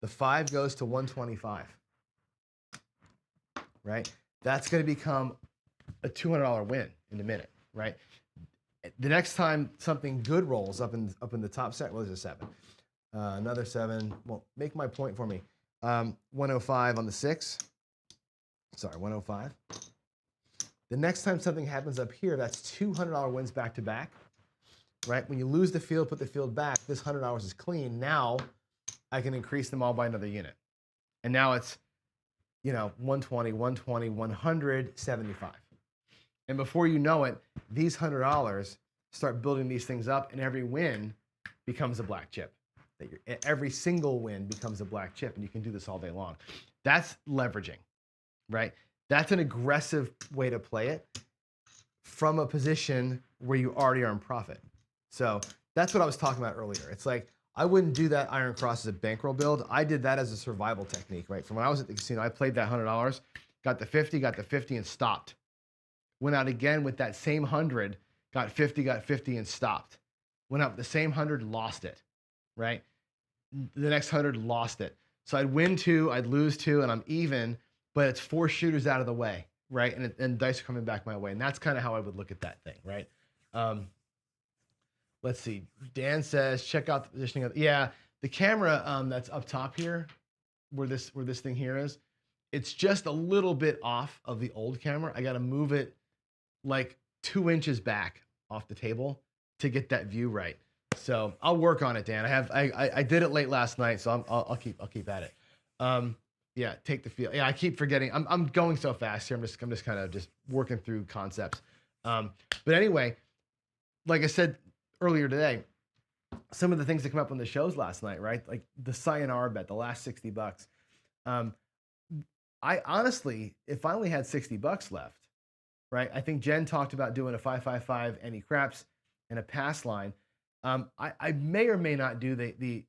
The 5 goes to 125, right? That's going to become a $200 win in a minute, right? The next time something good rolls up in the top set, well, there's a 7. Another 7. Well, make my point for me. 105 on the 6. Sorry, 105. The next time something happens up here, that's $200 wins back to back, right? When you lose the field, put the field back, this $100 is clean. Now I can increase them all by another unit. And now it's, 120, 120, 175. And before you know it, these $100 start building these things up, and every win becomes a black chip. Every single win becomes a black chip, and you can do this all day long. That's leveraging, right? That's an aggressive way to play it from a position where you already are in profit. So that's what I was talking about earlier. It's like, I wouldn't do that Iron Cross as a bankroll build. I did that as a survival technique, right? From when I was at the casino, I played that $100, got the 50, and stopped. Went out again with that same 100, got 50, and stopped. Went out with the same 100, lost it, right? The next 100, lost it. So I'd win 2, I'd lose 2, and I'm even, but it's 4 shooters out of the way, right? And dice are coming back my way. And that's kind of how I would look at that thing, right? Let's see. Dan says, check out the positioning of, the camera that's up top here, where this thing here is, it's just a little bit off of the old camera. I got to move it like 2 inches back off the table to get that view right. So I'll work on it, Dan. I did it late last night, so I'll keep at it. Take the field. Yeah, I keep forgetting. I'm going so fast here. I'm just kind of just working through concepts. But anyway, like I said earlier today, some of the things that come up on the shows last night, right? Like the sayonara bet, the last $60. I honestly, if I only had $60 left, right? I think Jen talked about doing a 5-5-5 any craps and a pass line. I may or may not do the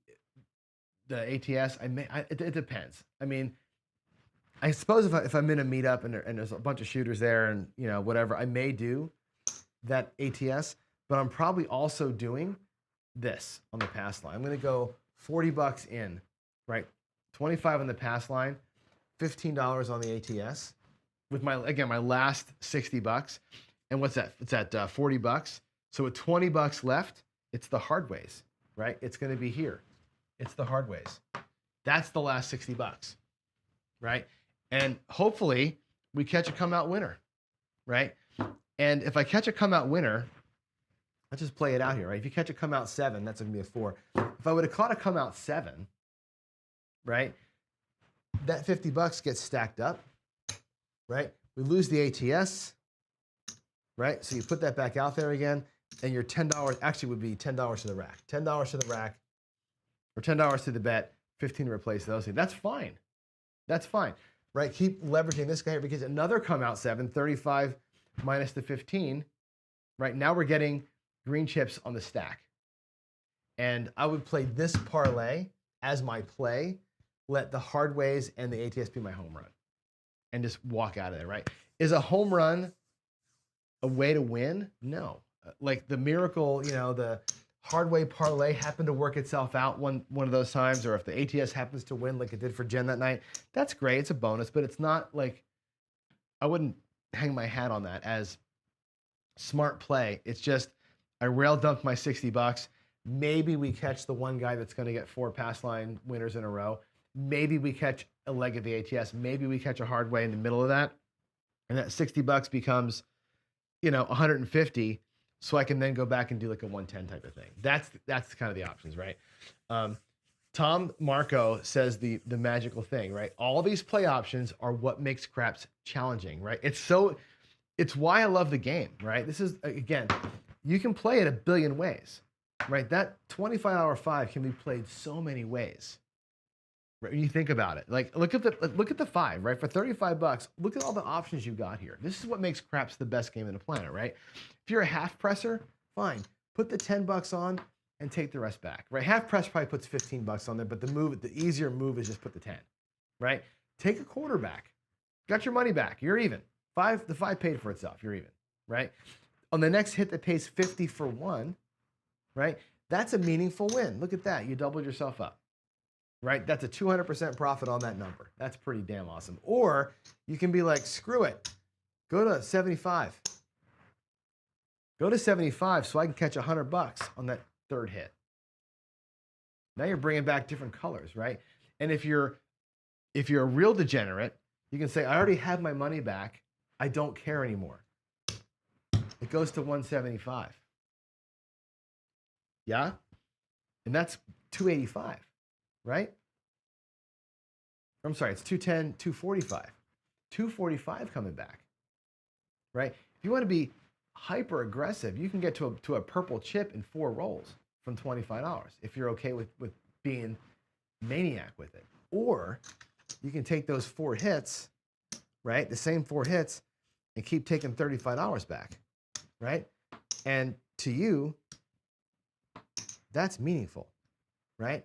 ATS. It depends. I mean, I suppose if I'm in a meetup and there's a bunch of shooters there and whatever, I may do that ATS. But I'm probably also doing this on the pass line. I'm going to go $40 in, right? 25 on the pass line, $15 on the ATS with my last $60. And what's that? It's at $40. So with $20 left, it's the hard ways, right? It's going to be here. It's the hard ways. That's the last $60, right? And hopefully we catch a come out winner, right? And if I catch a come out winner, let's just play it out here, right? If you catch a come out 7, that's going to be a 4. If I would have caught a come out 7, right? That $50 gets stacked up, right? We lose the ATS, right? So you put that back out there again, and your $10 actually would be $10 to the rack. $10 to the rack, or $10 to the bet, 15 to replace those things. That's fine. That's fine, right? Keep leveraging this guy here because another come out 7, 35 minus the 15, right? Now we're getting green chips on the stack. And I would play this parlay as my play, let the hard ways and the ATS be my home run, and just walk out of there, right? Is a home run a way to win? No. Like the miracle, the hard way parlay happened to work itself out one of those times, or if the ATS happens to win like it did for Jen that night, that's great. It's a bonus, but it's not like, I wouldn't hang my hat on that as smart play. It's just, I rail dumped my $60. Maybe we catch the one guy that's going to get 4 pass line winners in a row. Maybe we catch a leg of the ATS. Maybe we catch a hard way in the middle of that. And that $60 becomes, 150. So I can then go back and do like a 110 type of thing. That's kind of the options, right? Tom Marco says the magical thing, right? All these play options are what makes craps challenging, right? It's why I love the game, right? This is, again, you can play it a billion ways, right? That $25 5 can be played so many ways. Right? When you think about it, like look at the 5, right? For $35, look at all the options you got here. This is what makes craps the best game on the planet, right? If you're a half presser, fine, put the $10 on and take the rest back, right? Half press probably puts $15 on there, but the easier move is just put the 10, right? Take a quarter back, got your money back, you're even. The 5 paid for itself, you're even, right? On the next hit that pays 50 for 1, right? That's a meaningful win. Look at that, you doubled yourself up. Right? That's a 200% profit on that number. That's pretty damn awesome. Or you can be like, screw it. Go to 75. Go to 75 so I can catch $100 on that third hit. Now you're bringing back different colors, right? And if you're a real degenerate, you can say, I already have my money back. I don't care anymore. It goes to 175. Yeah? And that's 285, right? I'm sorry, it's 210, 245. 245 coming back, right? If you want to be hyper aggressive, you can get to a purple chip in 4 rolls from $25 if you're okay with being maniac with it. Or you can take those 4 hits, right? The same 4 hits and keep taking $35 back, right? And to you, that's meaningful, right?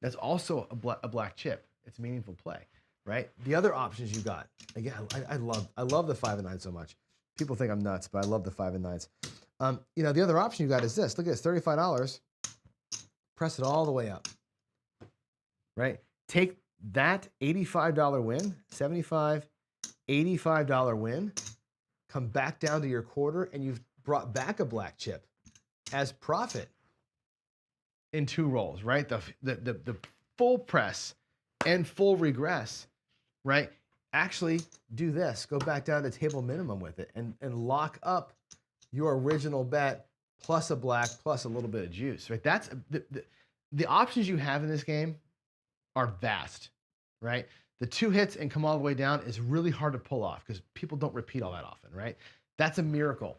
That's also a black chip. It's meaningful play, right? The other options you got, again, I love the 5 and 9 so much. People think I'm nuts, but I love the 5 and 9s. The other option you got is this. Look at this, $35. Press it all the way up, right? Take that $85 win, $75, $85 win, come back down to your quarter, and you've brought back a black chip as profit in 2 rolls, right? The full press and full regress, right? Actually do this. Go back down to table minimum with it and lock up your original bet plus a black plus a little bit of juice, right? That's the options you have in this game are vast, right? The 2 hits and come all the way down is really hard to pull off because people don't repeat all that often, right? That's a miracle,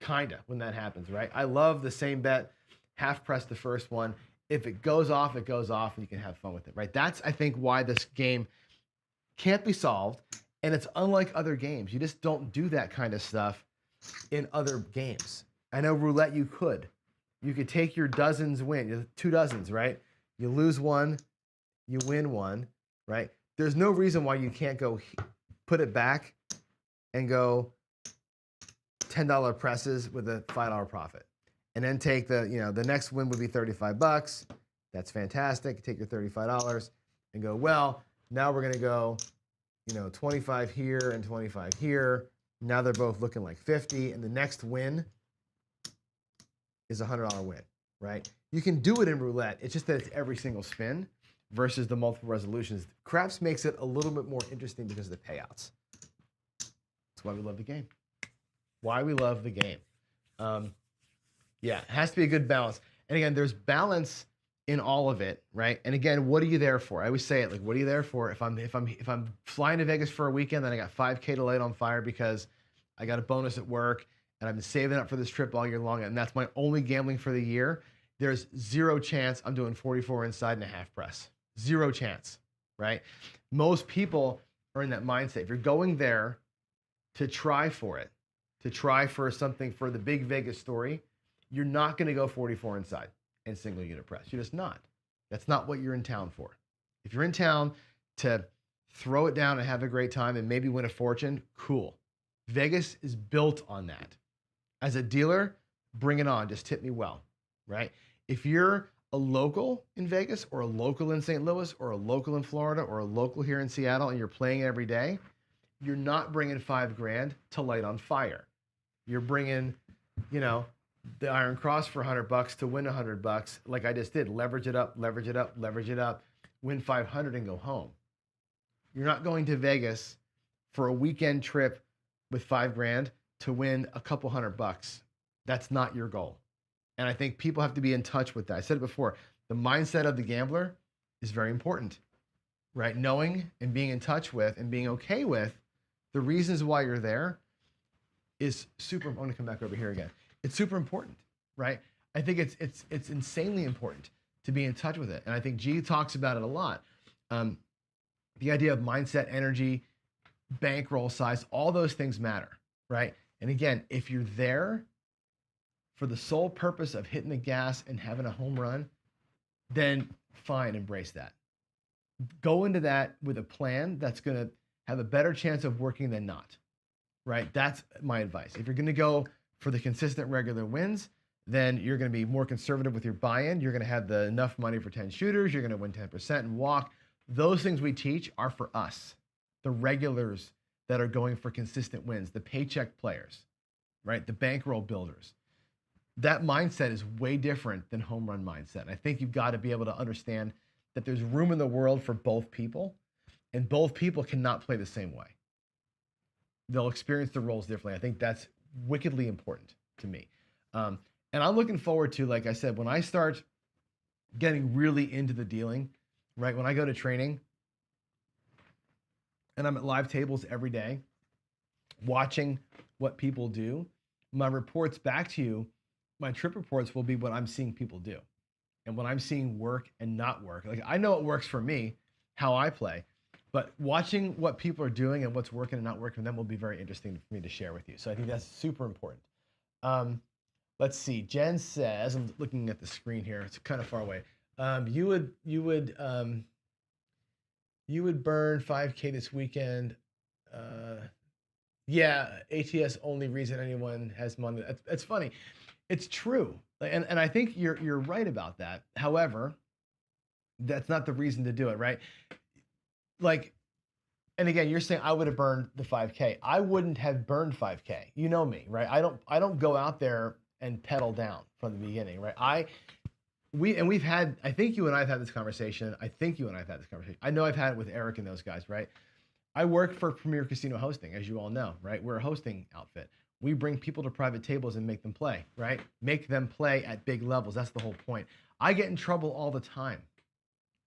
kinda, when that happens, right? I love the same bet, half press the first one. If it goes off, it goes off, and you can have fun with it, right? That's, I think, why this game can't be solved, and it's unlike other games. You just don't do that kind of stuff in other games. I know roulette you could. You could take your dozens win, 2 dozens, right? You lose 1, you win 1, right? There's no reason why you can't go put it back and go $10 presses with a $5 profit. And then take the next win would be $35. That's fantastic. Take your $35 and go, well, now we're going to go, 25 here and 25 here. Now they're both looking like 50. And the next win is a $100 win, right? You can do it in roulette. It's just that it's every single spin versus the multiple resolutions. Craps makes it a little bit more interesting because of the payouts. That's why we love the game. Why we love the game. Yeah, it has to be a good balance. And again, there's balance in all of it, right? And again, what are you there for? I always say it, like, what are you there for? If I'm flying to Vegas for a weekend, then I got 5K to light on fire because I got a bonus at work and I've been saving up for this trip all year long, and that's my only gambling for the year, there's 0 chance I'm doing 44 inside and a half press. 0 chance, right? Most people are in that mindset. If you're going there to try for it, to try for something for the big Vegas story, you're not going to go 44 inside and single unit press. You're just not. That's not what you're in town for. If you're in town to throw it down and have a great time and maybe win a fortune, cool. Vegas is built on that. As a dealer, bring it on. Just tip me well, right? If you're a local in Vegas or a local in St. Louis or a local in Florida or a local here in Seattle and you're playing every day, you're not bringing $5,000 to light on fire. You're bringing, the Iron Cross for $100 to win $100, like I just did. Leverage it up, leverage it up, leverage it up, win 500 and go home. You're not going to Vegas for a weekend trip with $5,000 to win a couple $100. That's not your goal. And I think people have to be in touch with that. I said it before, the mindset of the gambler is very important, right? Knowing and being in touch with and being okay with the reasons why you're there is super. I'm going to come back over here again. It's super important, right? I think it's insanely important to be in touch with it. And I think G talks about it a lot. The idea of mindset, energy, bankroll size, all those things matter, right? And again, if you're there for the sole purpose of hitting the gas and having a home run, then fine, embrace that. Go into that with a plan that's going to have a better chance of working than not, right? That's my advice. If you're going to go for the consistent regular wins, then you're going to be more conservative with your buy-in. You're going to have enough money for 10 shooters. You're going to win 10% and walk. Those things we teach are for us, the regulars that are going for consistent wins, the paycheck players, right? The bankroll builders. That mindset is way different than home run mindset. And I think you've got to be able to understand that there's room in the world for both people, and both people cannot play the same way. They'll experience the roles differently. I think that's wickedly important to me. And I'm looking forward to, like I said, when I start getting really into the dealing, right? When I go to training and I'm at live tables every day, watching what people do, my reports back to you, my trip reports will be what I'm seeing people do and what I'm seeing work and not work. Like, I know what works for me, how I play, but watching what people are doing and what's working and not working for them will be very interesting for me to share with you. So I think that's super important. Let's see. Jen says, I'm looking at the screen here. It's kind of far away. You would burn 5K this weekend. Yeah, ATS only reason anyone has money. That's funny. It's true, and I think you're right about that. However, that's not the reason to do it, right? Like, and again, you're saying I would have burned the 5K. I wouldn't have burned 5K. You know me, right? I don't go out there and pedal down from the beginning, right? We've had, I think you and I have had this conversation. I know I've had it with Eric and those guys, right? I work for Premier Casino Hosting, as you all know, right? We're a hosting outfit. We bring people to private tables and make them play, right? Make them play at big levels. That's the whole point. I get in trouble all the time,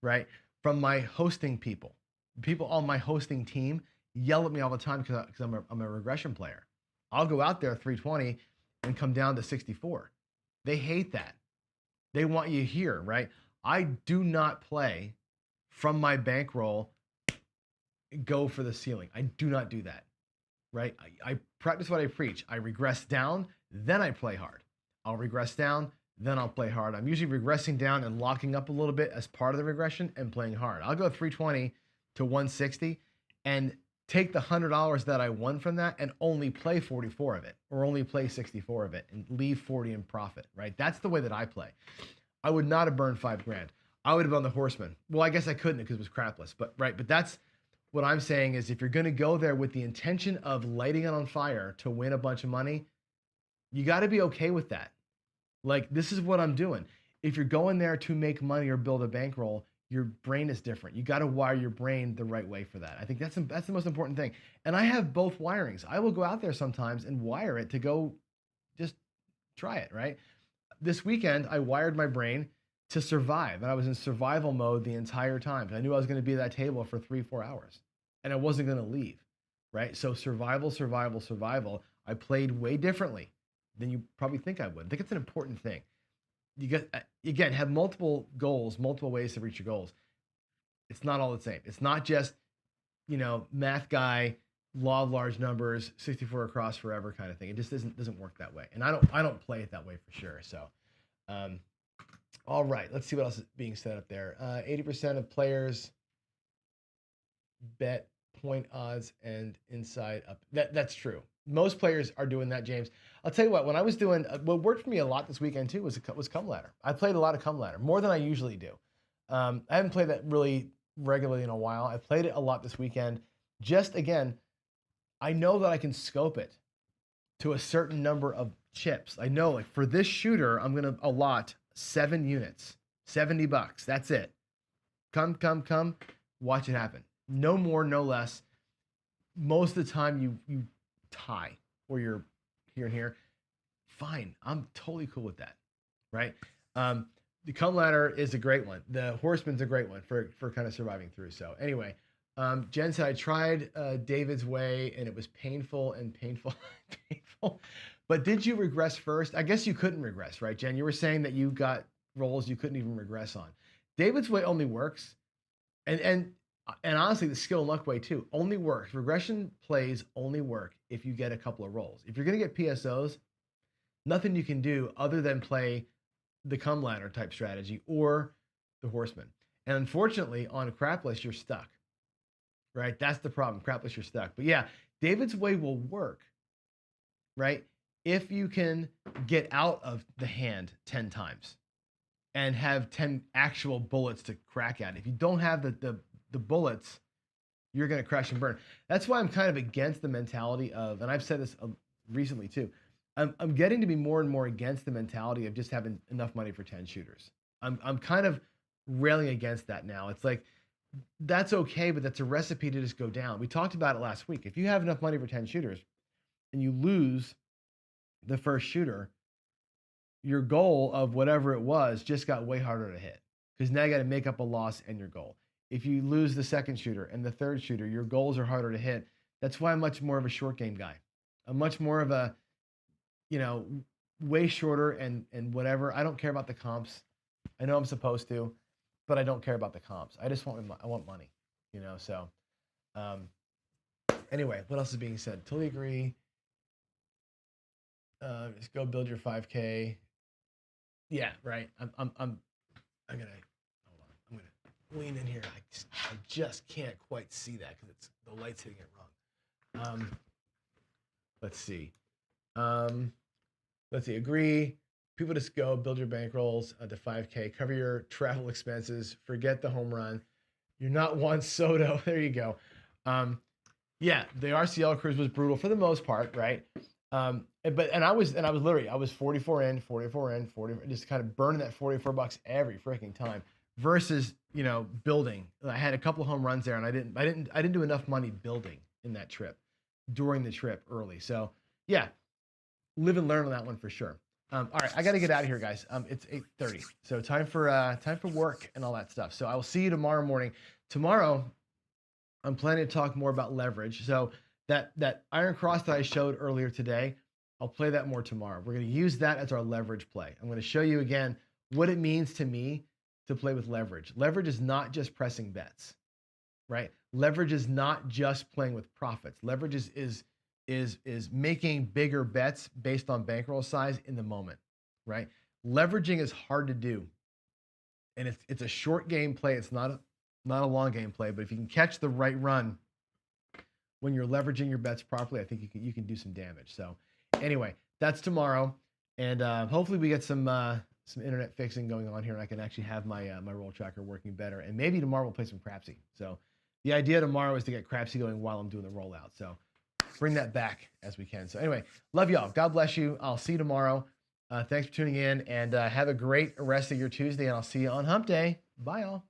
right? From my hosting people. People on my hosting team yell at me all the time because I'm a regression player. I'll go out there 320 and come down to 64. They hate that. They want you here, right? I do not play from my bankroll, go for the ceiling. I do not do that, right? I practice what I preach. I regress down, then I play hard. I'll regress down, then I'll play hard. I'm usually regressing down and locking up a little bit as part of the regression and playing hard. I'll go 320 to 160 and take the $100 that I won from that and only play 44 of it, or only play 64 of it and leave 40 in profit, right? That's the way that I play. I would not have burned $5,000. I would have been on the Horseman. Well, I guess I couldn't because it was crapless, but right. But that's what I'm saying is, if you're going to go there with the intention of lighting it on fire to win a bunch of money, you got to be okay with that. Like, this is what I'm doing. If you're going there to make money or build a bankroll, your brain is different. You got to wire your brain the right way for that. I think that's the most important thing. And I have both wirings. I will go out there sometimes and wire it to go just try it, right? This weekend, I wired my brain to survive. And I was in survival mode the entire time. I knew I was going to be at that table for 3-4 hours. And I wasn't going to leave, right? So survival. I played way differently than you probably think I would. I think it's an important thing. You get, again, have multiple goals, multiple ways to reach your goals. It's not all the same. It's not just, math guy, law of large numbers, 64 across forever kind of thing. It just doesn't work that way. And I don't play it that way for sure. So, all right, let's see what else is being said up there. 80% of players bet point odds and inside up. That's true. Most players are doing that, James. I'll tell you what, when I was doing, what worked for me a lot this weekend too was Come Ladder. I played a lot of Come Ladder, more than I usually do. I haven't played that really regularly in a while. I played it a lot this weekend. Just, again, I know that I can scope it to a certain number of chips. I know, like, for this shooter, I'm going to allot 7 units, $70. That's it. Come, watch it happen. No more, no less. Most of the time you tie, or you're here and here. Fine. I'm totally cool with that. Right? The Come Ladder is a great one. The Horseman's a great one for kind of surviving through. So anyway, Jen said, I tried David's way and it was painful. But did you regress first? I guess you couldn't regress, right, Jen? You were saying that you got rolls you couldn't even regress on. David's way only works. And honestly, the skill and luck way too only works. Regression plays only work if you get a couple of rolls. If you're going to get PSOs, nothing you can do other than play the Come Ladder type strategy or the Horseman. And unfortunately, on Crapless, you're stuck, right? That's the problem. Crapless, you're stuck. But yeah, David's way will work, right? If you can get out of the hand 10 times and have 10 actual bullets to crack at. If you don't have the bullets, you're going to crash and burn. That's why I'm kind of against the mentality of, and I've said this recently too, I'm getting to be more and more against the mentality of just having enough money for 10 shooters. I'm kind of railing against that now. It's like, that's okay, but that's a recipe to just go down. We talked about it last week. If you have enough money for 10 shooters and you lose the first shooter, your goal of whatever it was just got way harder to hit, because now you got to make up a loss and your goal. If you lose the second shooter and the third shooter, your goals are harder to hit. That's why I'm much more of a short game guy. I'm much more of a, way shorter and whatever. I don't care about the comps. I know I'm supposed to, but I don't care about the comps. I just want money, so anyway, what else is being said? Totally agree. Just go build your 5K. Yeah, right. I'm gonna hold on. I'm gonna lean in here. I just can't quite see that because it's the light's hitting it wrong. Let's see. Agree. People just go build your bankrolls to 5K. Cover your travel expenses. Forget the home run. You're not Juan Soto. There you go. Yeah, the RCL cruise was brutal for the most part, right? I was 44 in, 40, just kind of burning that $44 every freaking time versus, building. I had a couple of home runs there and I didn't do enough money building in that trip during the trip early. So yeah, live and learn on that one for sure. All right, I got to get out of here, guys. It's 8:30, so time for work and all that stuff. So I will see you tomorrow morning. Tomorrow, I'm planning to talk more about leverage. So that iron cross that I showed earlier today, I'll play that more tomorrow. We're going to use that as our leverage play. I'm going to show you again what it means to me to play with leverage. Leverage is not just pressing bets, right? Leverage is not just playing with profits. Leverage is making bigger bets based on bankroll size in the moment, right? Leveraging is hard to do, and it's a short game play. It's not a long game play, but if you can catch the right run when you're leveraging your bets properly, I think you can do some damage. So anyway, that's tomorrow, and hopefully we get some internet fixing going on here, and I can actually have my roll tracker working better. And maybe tomorrow we'll play some Crapsy. So the idea tomorrow is to get Crapsy going while I'm doing the rollout. So bring that back as we can. So anyway, love y'all. God bless you. I'll see you tomorrow. Thanks for tuning in, and have a great rest of your Tuesday, and I'll see you on Hump Day. Bye, y'all.